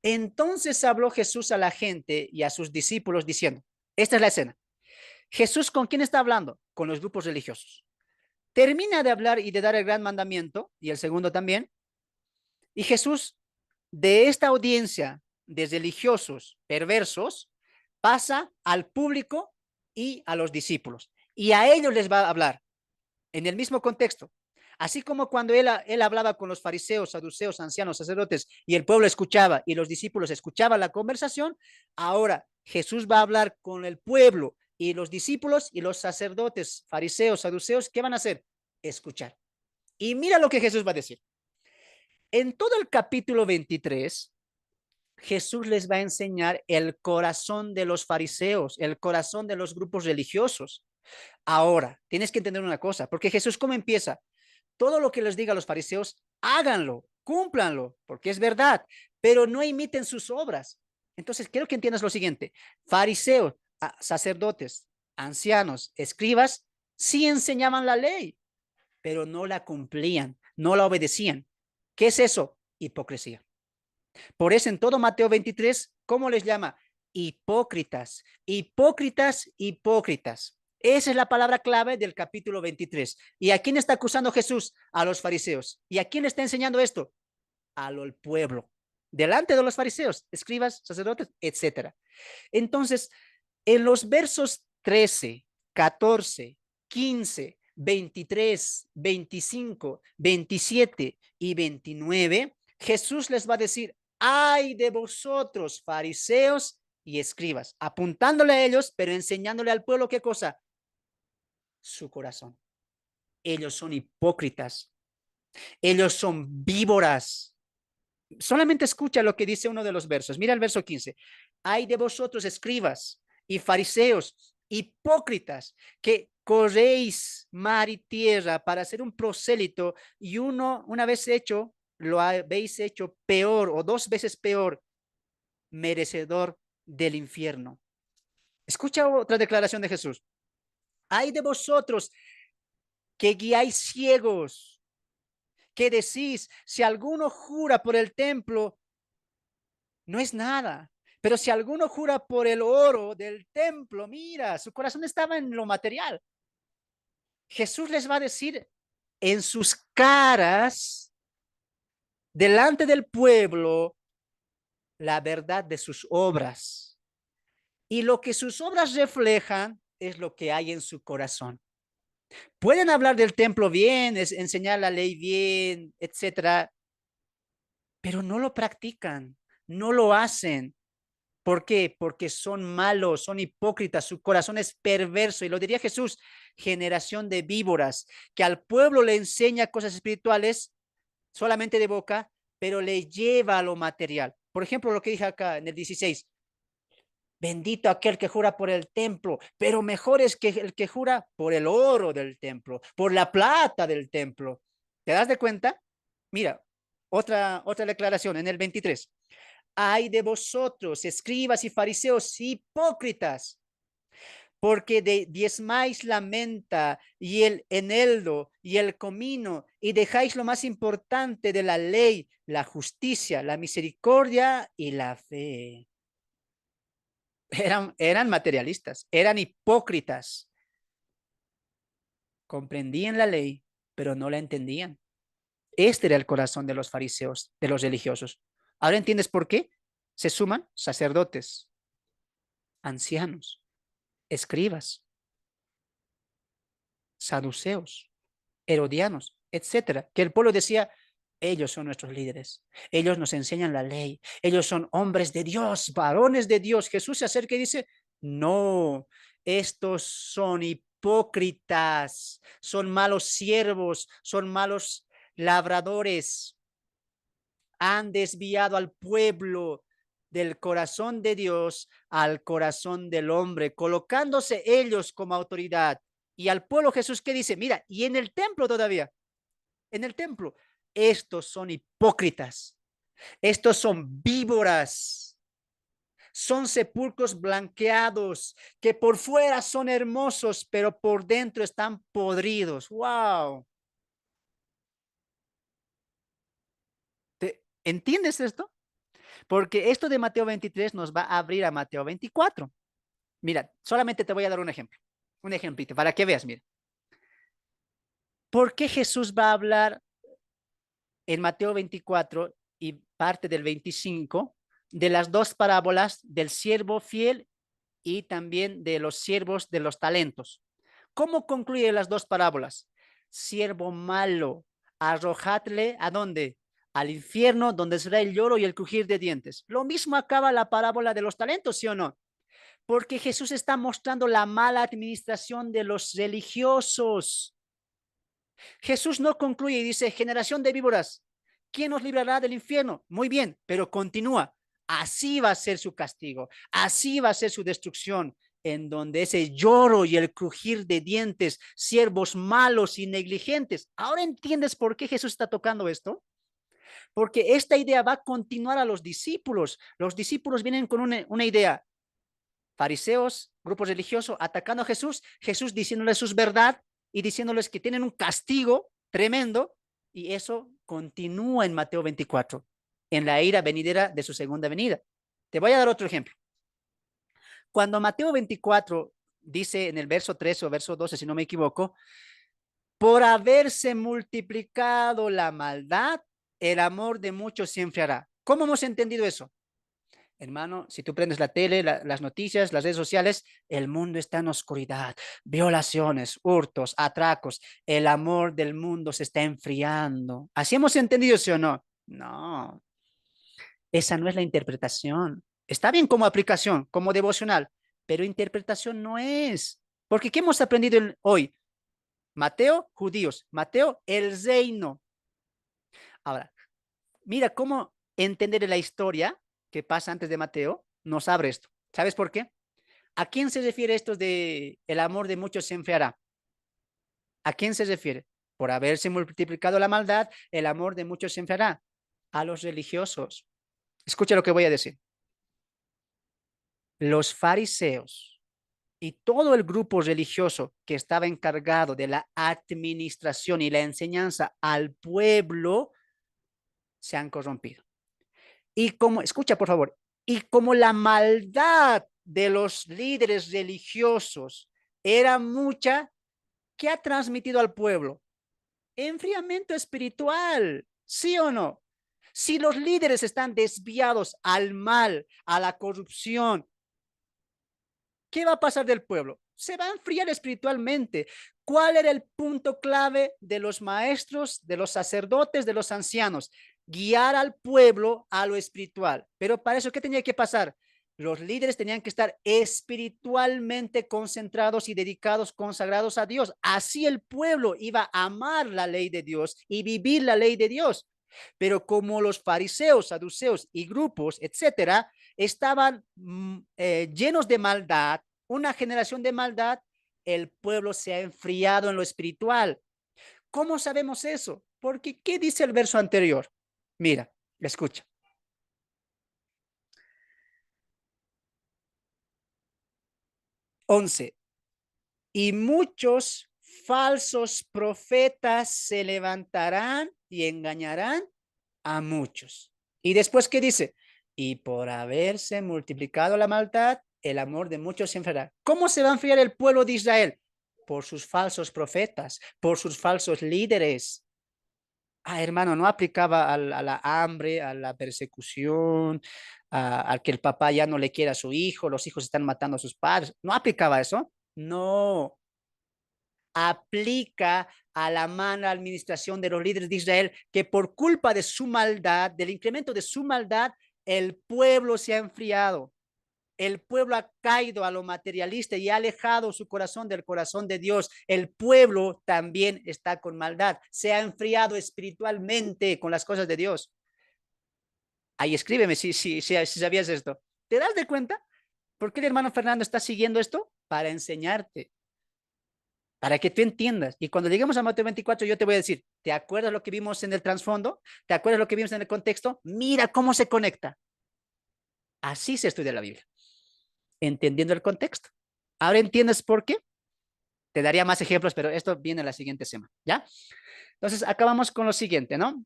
Entonces habló Jesús a la gente y a sus discípulos diciendo, esta es la escena. Jesús, ¿con quién está hablando? Con los grupos religiosos. Termina de hablar y de dar el gran mandamiento, y el segundo también, y Jesús, de esta audiencia de religiosos perversos, pasa al público y a los discípulos, y a ellos les va a hablar en el mismo contexto. Así como cuando él hablaba con los fariseos, saduceos, ancianos, sacerdotes, y el pueblo escuchaba y los discípulos escuchaban la conversación, ahora Jesús va a hablar con el pueblo y los discípulos, y los sacerdotes, fariseos, saduceos, ¿qué van a hacer? Escuchar. Y mira lo que Jesús va a decir. En todo el capítulo 23, Jesús les va a enseñar el corazón de los fariseos, el corazón de los grupos religiosos. Ahora, tienes que entender una cosa, porque Jesús, ¿cómo empieza? Todo lo que les diga a los fariseos, háganlo, cúmplanlo, porque es verdad, pero no imiten sus obras. Entonces, quiero que entiendas lo siguiente. Fariseos, sacerdotes, ancianos, escribas, sí enseñaban la ley, pero no la cumplían, no la obedecían. ¿Qué es eso? Hipocresía. Por eso en todo Mateo 23, ¿cómo les llama? Hipócritas, hipócritas, hipócritas. Esa es la palabra clave del capítulo 23. ¿Y a quién está acusando Jesús? A los fariseos. ¿Y a quién le está enseñando esto? Al pueblo. Delante de los fariseos, escribas, sacerdotes, etcétera. Entonces, en los versos 13, 14, 15, 23, 25, 27 y 29, Jesús les va a decir, ay de vosotros, fariseos y escribas, apuntándole a ellos, pero enseñándole al pueblo qué cosa, su corazón. Ellos son hipócritas, ellos son víboras. Solamente escucha lo que dice uno de los versos. Mira el verso 15. Ay de vosotros, escribas y fariseos, hipócritas, que corréis mar y tierra para hacer un prosélito, y una vez hecho, lo habéis hecho peor o dos veces peor, merecedor del infierno. Escucha otra declaración de Jesús. Ay de vosotros que guiáis ciegos, que decís, si alguno jura por el templo, no es nada. Pero si alguno jura por el oro del templo, mira, su corazón estaba en lo material. Jesús les va a decir en sus caras, delante del pueblo, la verdad de sus obras. Y lo que sus obras reflejan es lo que hay en su corazón. Pueden hablar del templo bien, enseñar la ley bien, etcétera, pero no lo practican, no lo hacen. ¿Por qué? Porque son malos, son hipócritas, su corazón es perverso. Y lo diría Jesús, generación de víboras, que al pueblo le enseña cosas espirituales solamente de boca, pero le lleva a lo material. Por ejemplo, lo que dije acá en el 16, Bendito aquel que jura por el templo, pero mejor es que el que jura por el oro del templo, por la plata del templo. ¿Te das de cuenta? Mira, otra declaración en el 23. Ay de vosotros, escribas y fariseos hipócritas, porque diezmáis la menta y el eneldo y el comino y dejáis lo más importante de la ley, la justicia, la misericordia y la fe. Eran materialistas, eran hipócritas. Comprendían la ley, pero no la entendían. Este era el corazón de los fariseos, de los religiosos. ¿Ahora entiendes por qué? Se suman sacerdotes, ancianos, escribas, saduceos, herodianos, etcétera. Que el pueblo decía, ellos son nuestros líderes, ellos nos enseñan la ley, ellos son hombres de Dios, varones de Dios. Jesús se acerca y dice, no, estos son hipócritas, son malos siervos, son malos labradores, han desviado al pueblo del corazón de Dios al corazón del hombre, colocándose ellos como autoridad. Y al pueblo Jesús que dice, mira, y en el templo todavía, en el templo, estos son hipócritas, estos son víboras, son sepulcros blanqueados, que por fuera son hermosos, pero por dentro están podridos. ¡Wow! ¿Entiendes esto? Porque esto de Mateo 23 nos va a abrir a Mateo 24. Mira, solamente te voy a dar un ejemplo, un ejemplito, para que veas, mira. ¿Por qué Jesús va a hablar en Mateo 24 y parte del 25 de las dos parábolas del siervo fiel y también de los siervos de los talentos? ¿Cómo concluye las dos parábolas? Siervo malo, arrojadle ¿a dónde? Al infierno, donde será el lloro y el crujir de dientes. Lo mismo acaba la parábola de los talentos, ¿sí o no? Porque Jesús está mostrando la mala administración de los religiosos. Jesús no concluye y dice, generación de víboras, ¿quién nos librará del infierno? Muy bien, pero continúa. Así va a ser su castigo, así va a ser su destrucción, en donde ese lloro y el crujir de dientes, siervos malos y negligentes. ¿Ahora entiendes por qué Jesús está tocando esto? Porque esta idea va a continuar a los discípulos. Los discípulos vienen con una idea. Fariseos, grupos religiosos, atacando a Jesús, Jesús diciéndoles su verdad y diciéndoles que tienen un castigo tremendo, y eso continúa en Mateo 24, en la ira venidera de su segunda venida. Te voy a dar otro ejemplo. Cuando Mateo 24 dice en el verso 13 o verso 12, si no me equivoco, por haberse multiplicado la maldad, el amor de muchos se enfriará. ¿Cómo hemos entendido eso? Hermano, si tú prendes la tele, las noticias, las redes sociales, el mundo está en oscuridad, violaciones, hurtos, atracos, el amor del mundo se está enfriando. ¿Así hemos entendido, sí o no? No, esa no es la interpretación. Está bien como aplicación, como devocional, pero interpretación no es. Porque ¿qué hemos aprendido hoy? Mateo, judíos. Mateo, el reino. Ahora, mira cómo entender la historia que pasa antes de Mateo nos abre esto. ¿Sabes por qué? ¿A quién se refiere esto de el amor de muchos se enfriará? ¿A quién se refiere? Por haberse multiplicado la maldad, el amor de muchos se enfriará. A los religiosos. Escucha lo que voy a decir. Los fariseos y todo el grupo religioso que estaba encargado de la administración y la enseñanza al pueblo se han corrompido. Y como, escucha por favor, y como la maldad de los líderes religiosos era mucha, ¿qué ha transmitido al pueblo? Enfriamiento espiritual, ¿sí o no? Si los líderes están desviados al mal, a la corrupción, ¿qué va a pasar del pueblo? Se va a enfriar espiritualmente. ¿Cuál era el punto clave de los maestros, de los sacerdotes, de los ancianos? Guiar al pueblo a lo espiritual. Pero para eso, ¿qué tenía que pasar? Los líderes tenían que estar espiritualmente concentrados y dedicados, consagrados a Dios. Así el pueblo iba a amar la ley de Dios y vivir la ley de Dios. Pero como los fariseos, saduceos y grupos, etcétera, estaban llenos de maldad, una generación de maldad, el pueblo se ha enfriado en lo espiritual. ¿Cómo sabemos eso? Porque, ¿qué dice el verso anterior? Mira, escucha. 11. Y muchos falsos profetas se levantarán y engañarán a muchos. Y después, ¿qué dice? Y por haberse multiplicado la maldad, el amor de muchos se enfriará. ¿Cómo se va a enfriar el pueblo de Israel? Por sus falsos profetas, por sus falsos líderes. Ah, hermano, no aplicaba a la hambre, a la persecución, a que el papá ya no le quiera a su hijo, los hijos están matando a sus padres. ¿No aplicaba eso? No, aplica a la mala administración de los líderes de Israel, que por culpa de su maldad, del incremento de su maldad, el pueblo se ha enfriado. El pueblo ha caído a lo materialista y ha alejado su corazón del corazón de Dios. El pueblo también está con maldad. Se ha enfriado espiritualmente con las cosas de Dios. Ahí escríbeme si sabías esto. ¿Te das de cuenta? ¿Por qué el hermano Fernando está siguiendo esto? Para enseñarte, para que tú entiendas. Y cuando lleguemos a Mateo 24, yo te voy a decir, ¿te acuerdas lo que vimos en el trasfondo? ¿Te acuerdas lo que vimos en el contexto? Mira cómo se conecta. Así se estudia la Biblia, entendiendo el contexto. ¿Ahora entiendes por qué? Te daría más ejemplos, pero esto viene la siguiente semana, ¿ya? Entonces, acabamos con lo siguiente, ¿no?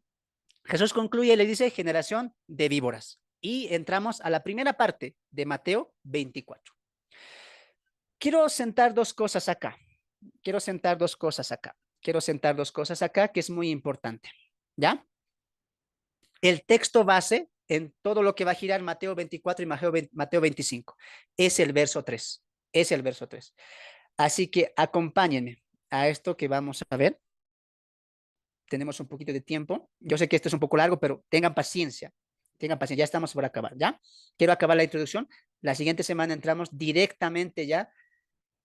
Jesús concluye y le dice, generación de víboras. Y entramos a la primera parte de Mateo 24. Quiero sentar dos cosas acá. Quiero sentar dos cosas acá. Quiero sentar dos cosas acá que es muy importante, ¿ya? El texto base en todo lo que va a girar Mateo 24 y Mateo 25 es el verso 3. Es el verso 3. Así que acompáñenme a esto que vamos a ver. Tenemos un poquito de tiempo. Yo sé que esto es un poco largo, pero tengan paciencia. Tengan paciencia, ya estamos por acabar, ¿ya? Quiero acabar la introducción. La siguiente semana entramos directamente ya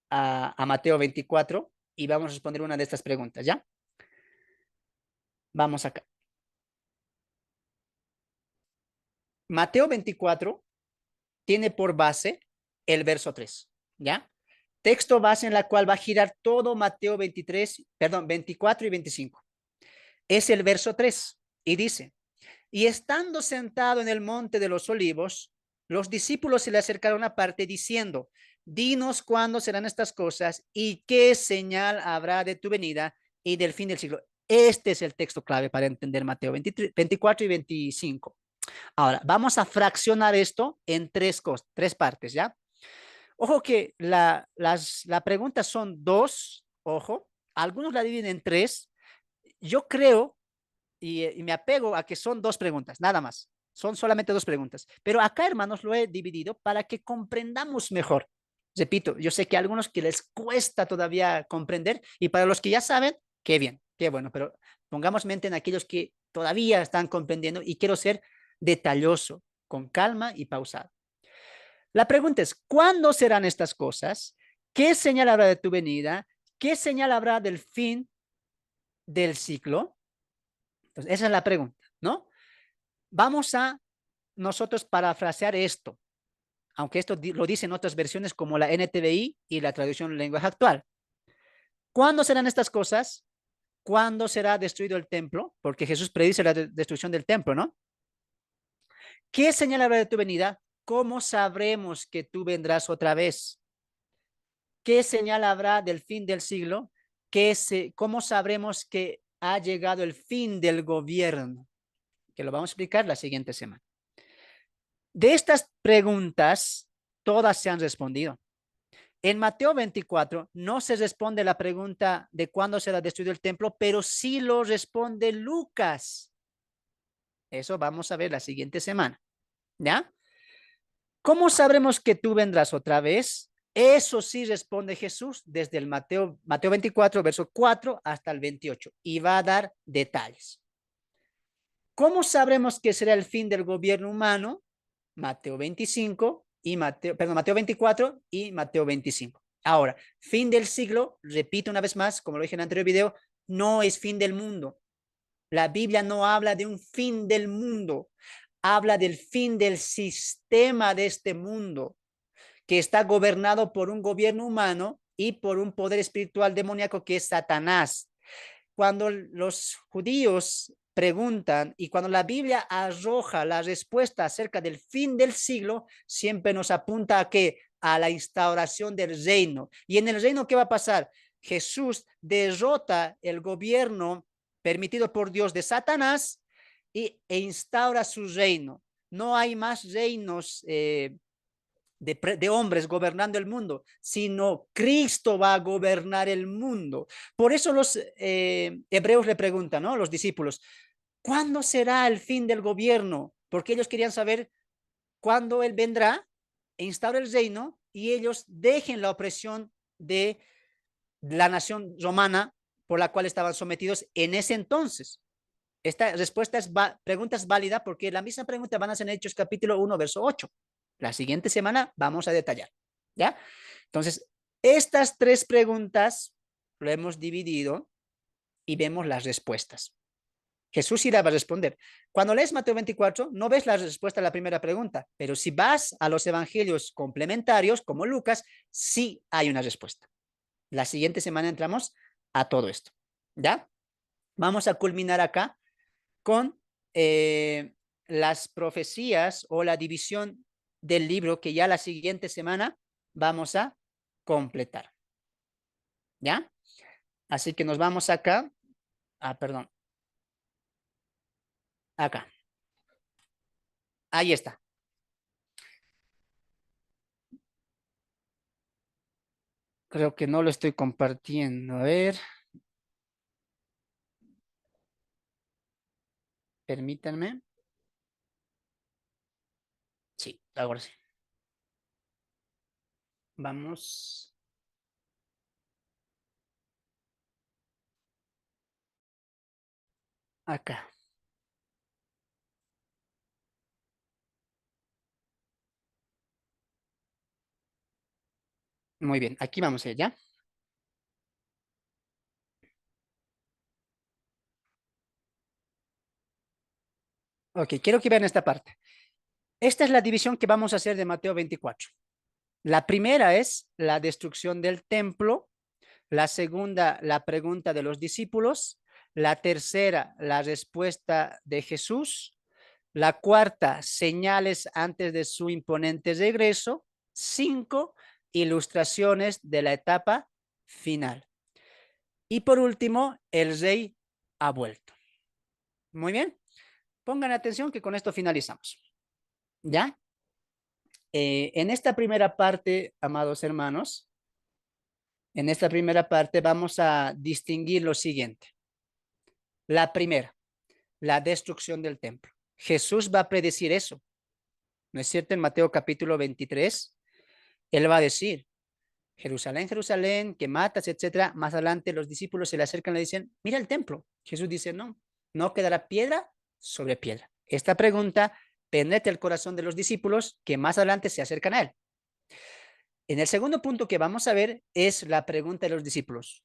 a Mateo 24 y vamos a responder una de estas preguntas, ¿ya? Vamos acá. Mateo 24 tiene por base el verso 3, ¿ya? Texto base en la cual va a girar todo Mateo 24 y 25. Es el verso 3 y dice, y estando sentado en el monte de los olivos, los discípulos se le acercaron aparte diciendo, dinos cuándo serán estas cosas y qué señal habrá de tu venida y del fin del siglo. Este es el texto clave para entender Mateo 23, 24 y 25. Ahora, vamos a fraccionar esto en tres cosas, tres partes, ¿ya? Ojo que la pregunta son dos, ojo, algunos la dividen en tres. Yo creo y me apego a que son dos preguntas, nada más. Son solamente dos preguntas. Pero acá, hermanos, lo he dividido para que comprendamos mejor. Repito, yo sé que a algunos que les cuesta todavía comprender y para los que ya saben, qué bien, qué bueno, pero pongamos mente en aquellos que todavía están comprendiendo y quiero ser detalloso, con calma y pausado. La pregunta es, ¿cuándo serán estas cosas? ¿Qué señal habrá de tu venida? ¿Qué señal habrá del fin del ciclo? Entonces, esa es la pregunta, ¿no? Vamos a nosotros parafrasear esto, aunque esto lo dicen otras versiones como la NTVI y la traducción lenguaje actual. ¿Cuándo serán estas cosas? ¿Cuándo será destruido el templo? Porque Jesús predice la destrucción del templo, ¿no? ¿Qué señal habrá de tu venida? ¿Cómo sabremos que tú vendrás otra vez? ¿Qué señal habrá del fin del siglo? ¿Cómo sabremos que ha llegado el fin del gobierno? Que lo vamos a explicar la siguiente semana. De estas preguntas, todas se han respondido. En Mateo 24 no se responde la pregunta de cuándo será destruido el templo, pero sí lo responde Lucas. Eso vamos a ver la siguiente semana. ¿Ya? ¿Cómo sabremos que tú vendrás otra vez? Eso sí responde Jesús desde el Mateo 24, verso 4 hasta el 28 y va a dar detalles. ¿Cómo sabremos que será el fin del gobierno humano? Mateo 25 y Mateo 24 y Mateo 25. Ahora, fin del siglo, repito una vez más, como lo dije en el anterior video, no es fin del mundo. La Biblia no habla de un fin del mundo. habla del fin del sistema de este mundo, que está gobernado por un gobierno humano y por un poder espiritual demoníaco que es Satanás. Cuando los judíos preguntan y cuando la Biblia arroja la respuesta acerca del fin del siglo, siempre nos apunta a qué? A la instauración del reino. ¿Y en el reino qué va a pasar? Jesús derrota el gobierno permitido por Dios de Satanás e instaura su reino. No hay más reinos de hombres gobernando el mundo, sino Cristo va a gobernar el mundo. Por eso los hebreos le preguntan, ¿no? Los discípulos, ¿cuándo será el fin del gobierno? Porque ellos querían saber cuándo Él vendrá e instaura el reino y ellos dejen la opresión de la nación romana por la cual estaban sometidos en ese entonces. Esta respuesta pregunta es válida porque la misma pregunta van a ser en Hechos capítulo 1, verso 8. La siguiente semana vamos a detallar, ¿ya? Entonces, estas tres preguntas lo hemos dividido y vemos las respuestas. Jesús irá a responder. Cuando lees Mateo 24, no ves la respuesta a la primera pregunta, pero si vas a los evangelios complementarios, como Lucas, sí hay una respuesta. La siguiente semana entramos a todo esto, ¿ya? Vamos a culminar acá con las profecías o la división del libro que ya la siguiente semana vamos a completar. ¿Ya? Así que nos vamos acá. Perdón. Acá. Ahí está. Creo que no lo estoy compartiendo. A ver, permítanme. Sí, ahora sí. Vamos acá. Muy bien, aquí vamos a ir, ¿ya? Ok, quiero que vean esta parte. Esta es la división que vamos a hacer de Mateo 24. La primera es la destrucción del templo. La segunda, la pregunta de los discípulos. La tercera, la respuesta de Jesús. La cuarta, señales antes de su imponente regreso. 5, ilustraciones de la etapa final. Y por último, el rey ha vuelto. Muy bien. Pongan atención que con esto finalizamos. ¿Ya? En esta primera parte, amados hermanos, en esta primera parte vamos a distinguir lo siguiente. La primera, la destrucción del templo. Jesús va a predecir eso. ¿No es cierto? En Mateo capítulo 23, Él va a decir, Jerusalén, Jerusalén, que matas, etcétera. Más adelante los discípulos se le acercan y le dicen, mira el templo. Jesús dice, no, no quedará piedra sobre piedra. Esta pregunta penetra el corazón de los discípulos que más adelante se acercan a Él. En el segundo punto que vamos a ver es la pregunta de los discípulos.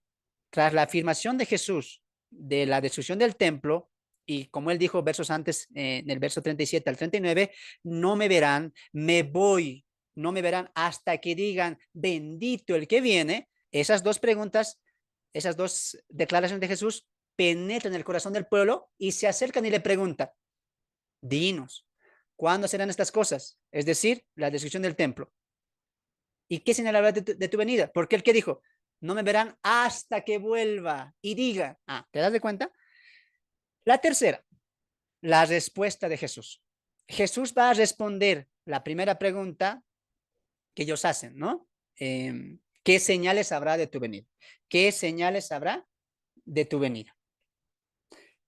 Tras la afirmación de Jesús de la destrucción del templo, y como él dijo versos antes, en el verso 37 al 39, no me verán, me voy, no me verán hasta que digan, bendito el que viene. Esas dos preguntas, esas dos declaraciones de Jesús penetran el corazón del pueblo y se acercan y le preguntan, dinos, ¿cuándo serán estas cosas? Es decir, la destrucción del templo. ¿Y qué señal habrá de tu venida? Porque el que dijo, no me verán hasta que vuelva y diga, ¿te das de cuenta? La tercera, la respuesta de Jesús. Jesús va a responder la primera pregunta que ellos hacen, ¿no? ¿Qué señales habrá de tu venida? ¿Qué señales habrá de tu venida?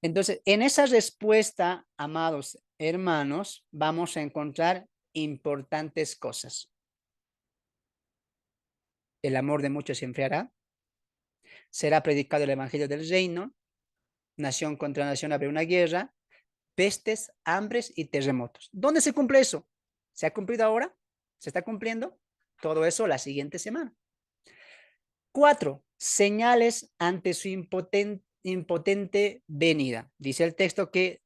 Entonces, en esa respuesta, amados hermanos, vamos a encontrar importantes cosas. El amor de muchos se enfriará. Será predicado el evangelio del reino. Nación contra nación habrá una guerra. Pestes, hambres y terremotos. ¿Dónde se cumple eso? ¿Se ha cumplido ahora? ¿Se está cumpliendo? Todo eso la siguiente semana. 4, señales ante su impotente venida. Dice el texto que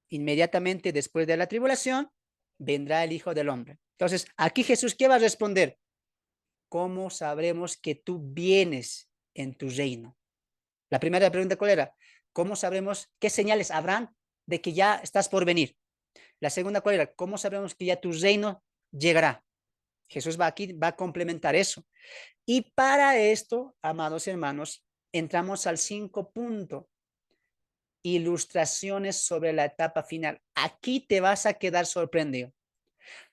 inmediatamente después de la tribulación, vendrá el Hijo del Hombre. Entonces, aquí Jesús, ¿qué va a responder? ¿Cómo sabremos que tú vienes en tu reino? La primera pregunta, ¿cuál era? ¿Cómo sabremos qué señales habrán de que ya estás por venir? La segunda, ¿cuál era? ¿Cómo sabremos que ya tu reino llegará? Jesús va aquí, va a complementar eso. Y para esto, amados hermanos, entramos al 5 punto. Ilustraciones sobre la etapa final. Aquí te vas a quedar sorprendido,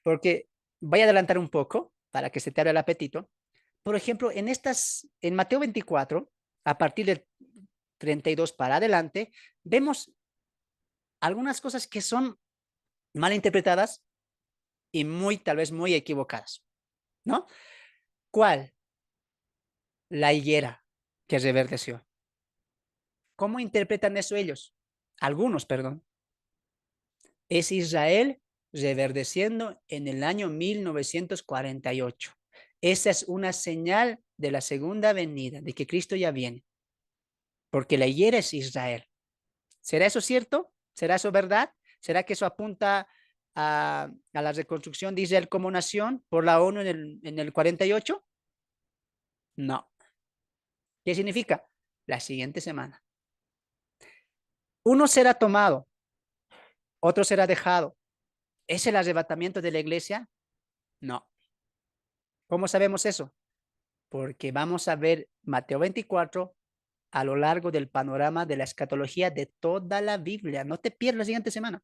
porque voy a adelantar un poco para que se te abra el apetito. Por ejemplo, en Mateo 24, a partir del 32 para adelante, vemos algunas cosas que son mal interpretadas y tal vez muy equivocadas, ¿no? ¿Cuál? La higuera que reverdeció. ¿Cómo interpretan eso ellos? Algunos, perdón. Es Israel reverdeciendo en el año 1948. Esa es una señal de la segunda venida, de que Cristo ya viene, porque la higuera es Israel. ¿Será eso cierto? ¿Será eso verdad? ¿Será que eso apunta a la reconstrucción de Israel como nación por la ONU en el 48? No. ¿Qué significa? La siguiente semana. Uno será tomado, otro será dejado. ¿Es el arrebatamiento de la iglesia? No. ¿Cómo sabemos eso? Porque vamos a ver Mateo 24 a lo largo del panorama de la escatología de toda la Biblia. No te pierdas la siguiente semana.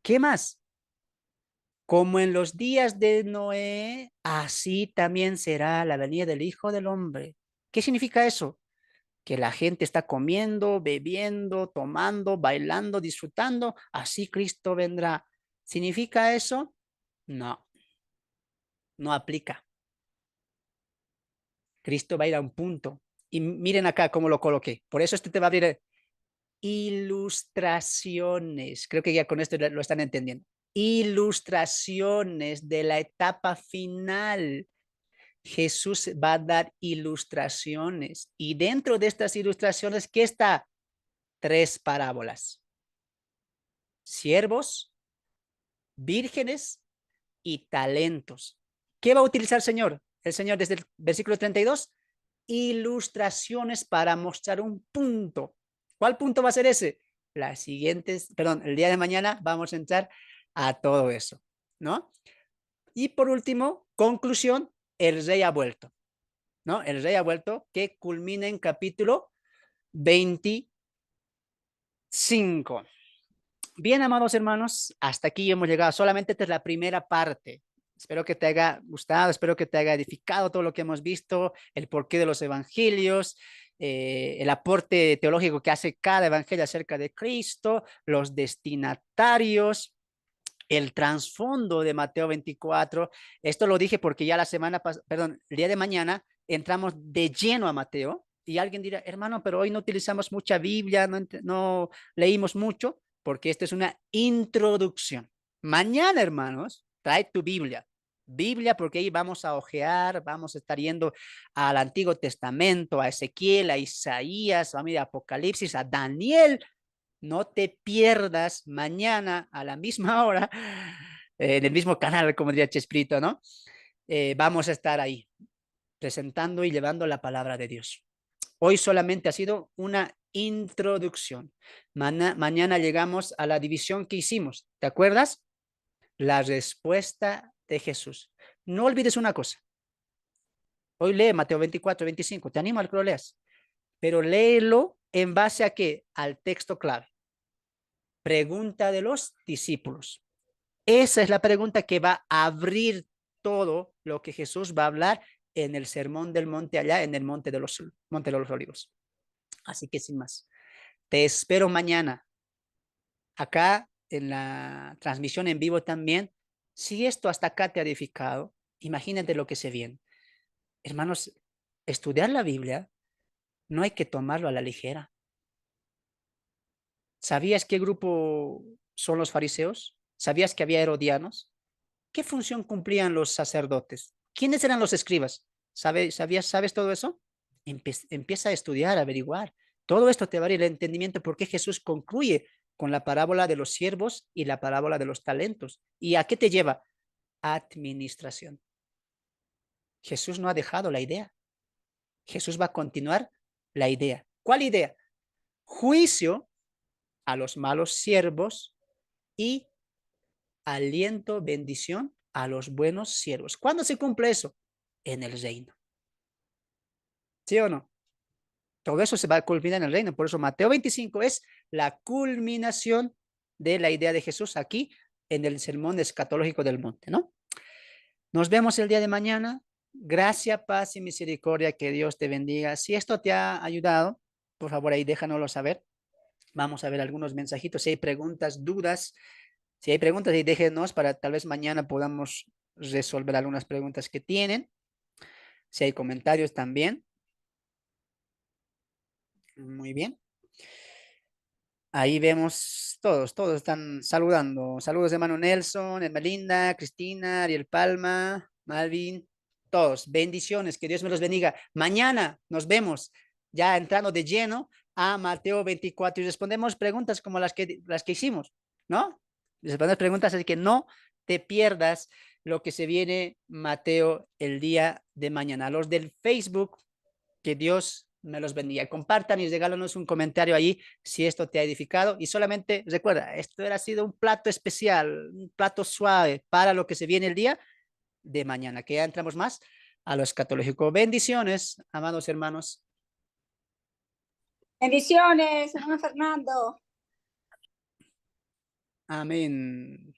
¿Qué más? Como en los días de Noé, así también será la venida del Hijo del Hombre. ¿Qué significa eso? Que la gente está comiendo, bebiendo, tomando, bailando, disfrutando. Así Cristo vendrá. ¿Significa eso? No, no aplica. Cristo va a ir a un punto. Y miren acá cómo lo coloqué. Por eso este te va a abrir ilustraciones. Creo que ya con esto lo están entendiendo. Ilustraciones de la etapa final. Jesús va a dar ilustraciones. Y dentro de estas ilustraciones, ¿qué está? 3 parábolas. Siervos, vírgenes y talentos. ¿Qué va a utilizar el Señor? El Señor desde el versículo 32, ilustraciones para mostrar un punto. ¿Cuál punto va a ser ese? Las siguientes, perdón, el día de mañana vamos a entrar a todo eso, ¿no? Y por último, conclusión, el rey ha vuelto, ¿no? El rey ha vuelto, que culmina en capítulo 25. Bien, amados hermanos, hasta aquí hemos llegado. Solamente esta es la primera parte. Espero que te haya gustado, espero que te haya edificado todo lo que hemos visto, el porqué de los evangelios, el aporte teológico que hace cada evangelio acerca de Cristo, los destinatarios, el trasfondo de Mateo 24. Esto lo dije porque ya la semana pasada, perdón, el día de mañana entramos de lleno a Mateo y alguien dirá, hermano, pero hoy no utilizamos mucha Biblia, no leímos mucho, porque esta es una introducción. Mañana, hermanos, trae tu Biblia. Biblia, porque ahí vamos a ojear, vamos a estar yendo al Antiguo Testamento, a Ezequiel, a Isaías, vamos a ir a Apocalipsis, a Daniel. No te pierdas mañana a la misma hora, en el mismo canal, como diría Chespirito, ¿no? Vamos a estar ahí presentando y llevando la palabra de Dios. Hoy solamente ha sido una introducción. Mañana llegamos a la división que hicimos. ¿Te acuerdas? La respuesta de Jesús. No olvides una cosa. Hoy lee Mateo 24, 25. Te animo a que lo leas. Pero léelo en base a qué? Al texto clave. Pregunta de los discípulos. Esa es la pregunta que va a abrir todo lo que Jesús va a hablar en el sermón del monte allá, en el monte de los Olivos. Así que sin más, te espero mañana acá en la transmisión en vivo también. Si esto hasta acá te ha edificado, imagínate lo que se viene. Hermanos, estudiar la Biblia no hay que tomarlo a la ligera. ¿Sabías qué grupo son los fariseos? ¿Sabías que había herodianos? ¿Qué función cumplían los sacerdotes? ¿Quiénes eran los escribas? ¿Sabes todo eso? Empieza a estudiar, a averiguar. Todo esto te va a dar el entendimiento por qué Jesús concluye con la parábola de los siervos y la parábola de los talentos. ¿Y a qué te lleva? Administración. Jesús no ha dejado la idea. Jesús va a continuar la idea. ¿Cuál idea? Juicio a los malos siervos y aliento, bendición a los buenos siervos. ¿Cuándo se cumple eso? En el reino. ¿Sí o no? Todo eso se va a culminar en el reino. Por eso Mateo 25 es la culminación de la idea de Jesús aquí en el sermón escatológico del monte, ¿no? Nos vemos el día de mañana. Gracia, paz y misericordia. Que Dios te bendiga. Si esto te ha ayudado, por favor ahí déjanoslo saber. Vamos a ver algunos mensajitos. Si hay preguntas, dudas, si hay preguntas, ahí déjenos para tal vez mañana podamos resolver algunas preguntas que tienen. Si hay comentarios también. Muy bien. Ahí vemos todos están saludando. Saludos, hermano Nelson, Melinda, Cristina, Ariel Palma, Malvin, todos. Bendiciones, que Dios me los bendiga. Mañana nos vemos ya entrando de lleno a Mateo 24 y respondemos preguntas como las que hicimos, ¿no? Respondemos preguntas, así que no te pierdas lo que se viene Mateo el día de mañana. Los del Facebook, que Dios me los bendiga. Compartan y regálanos un comentario ahí si esto te ha edificado. Y solamente recuerda, esto ha sido un plato especial, un plato suave para lo que se viene el día de mañana, que ya entramos más a lo escatológico. Bendiciones, amados hermanos. Bendiciones, hermano Fernando. Amén.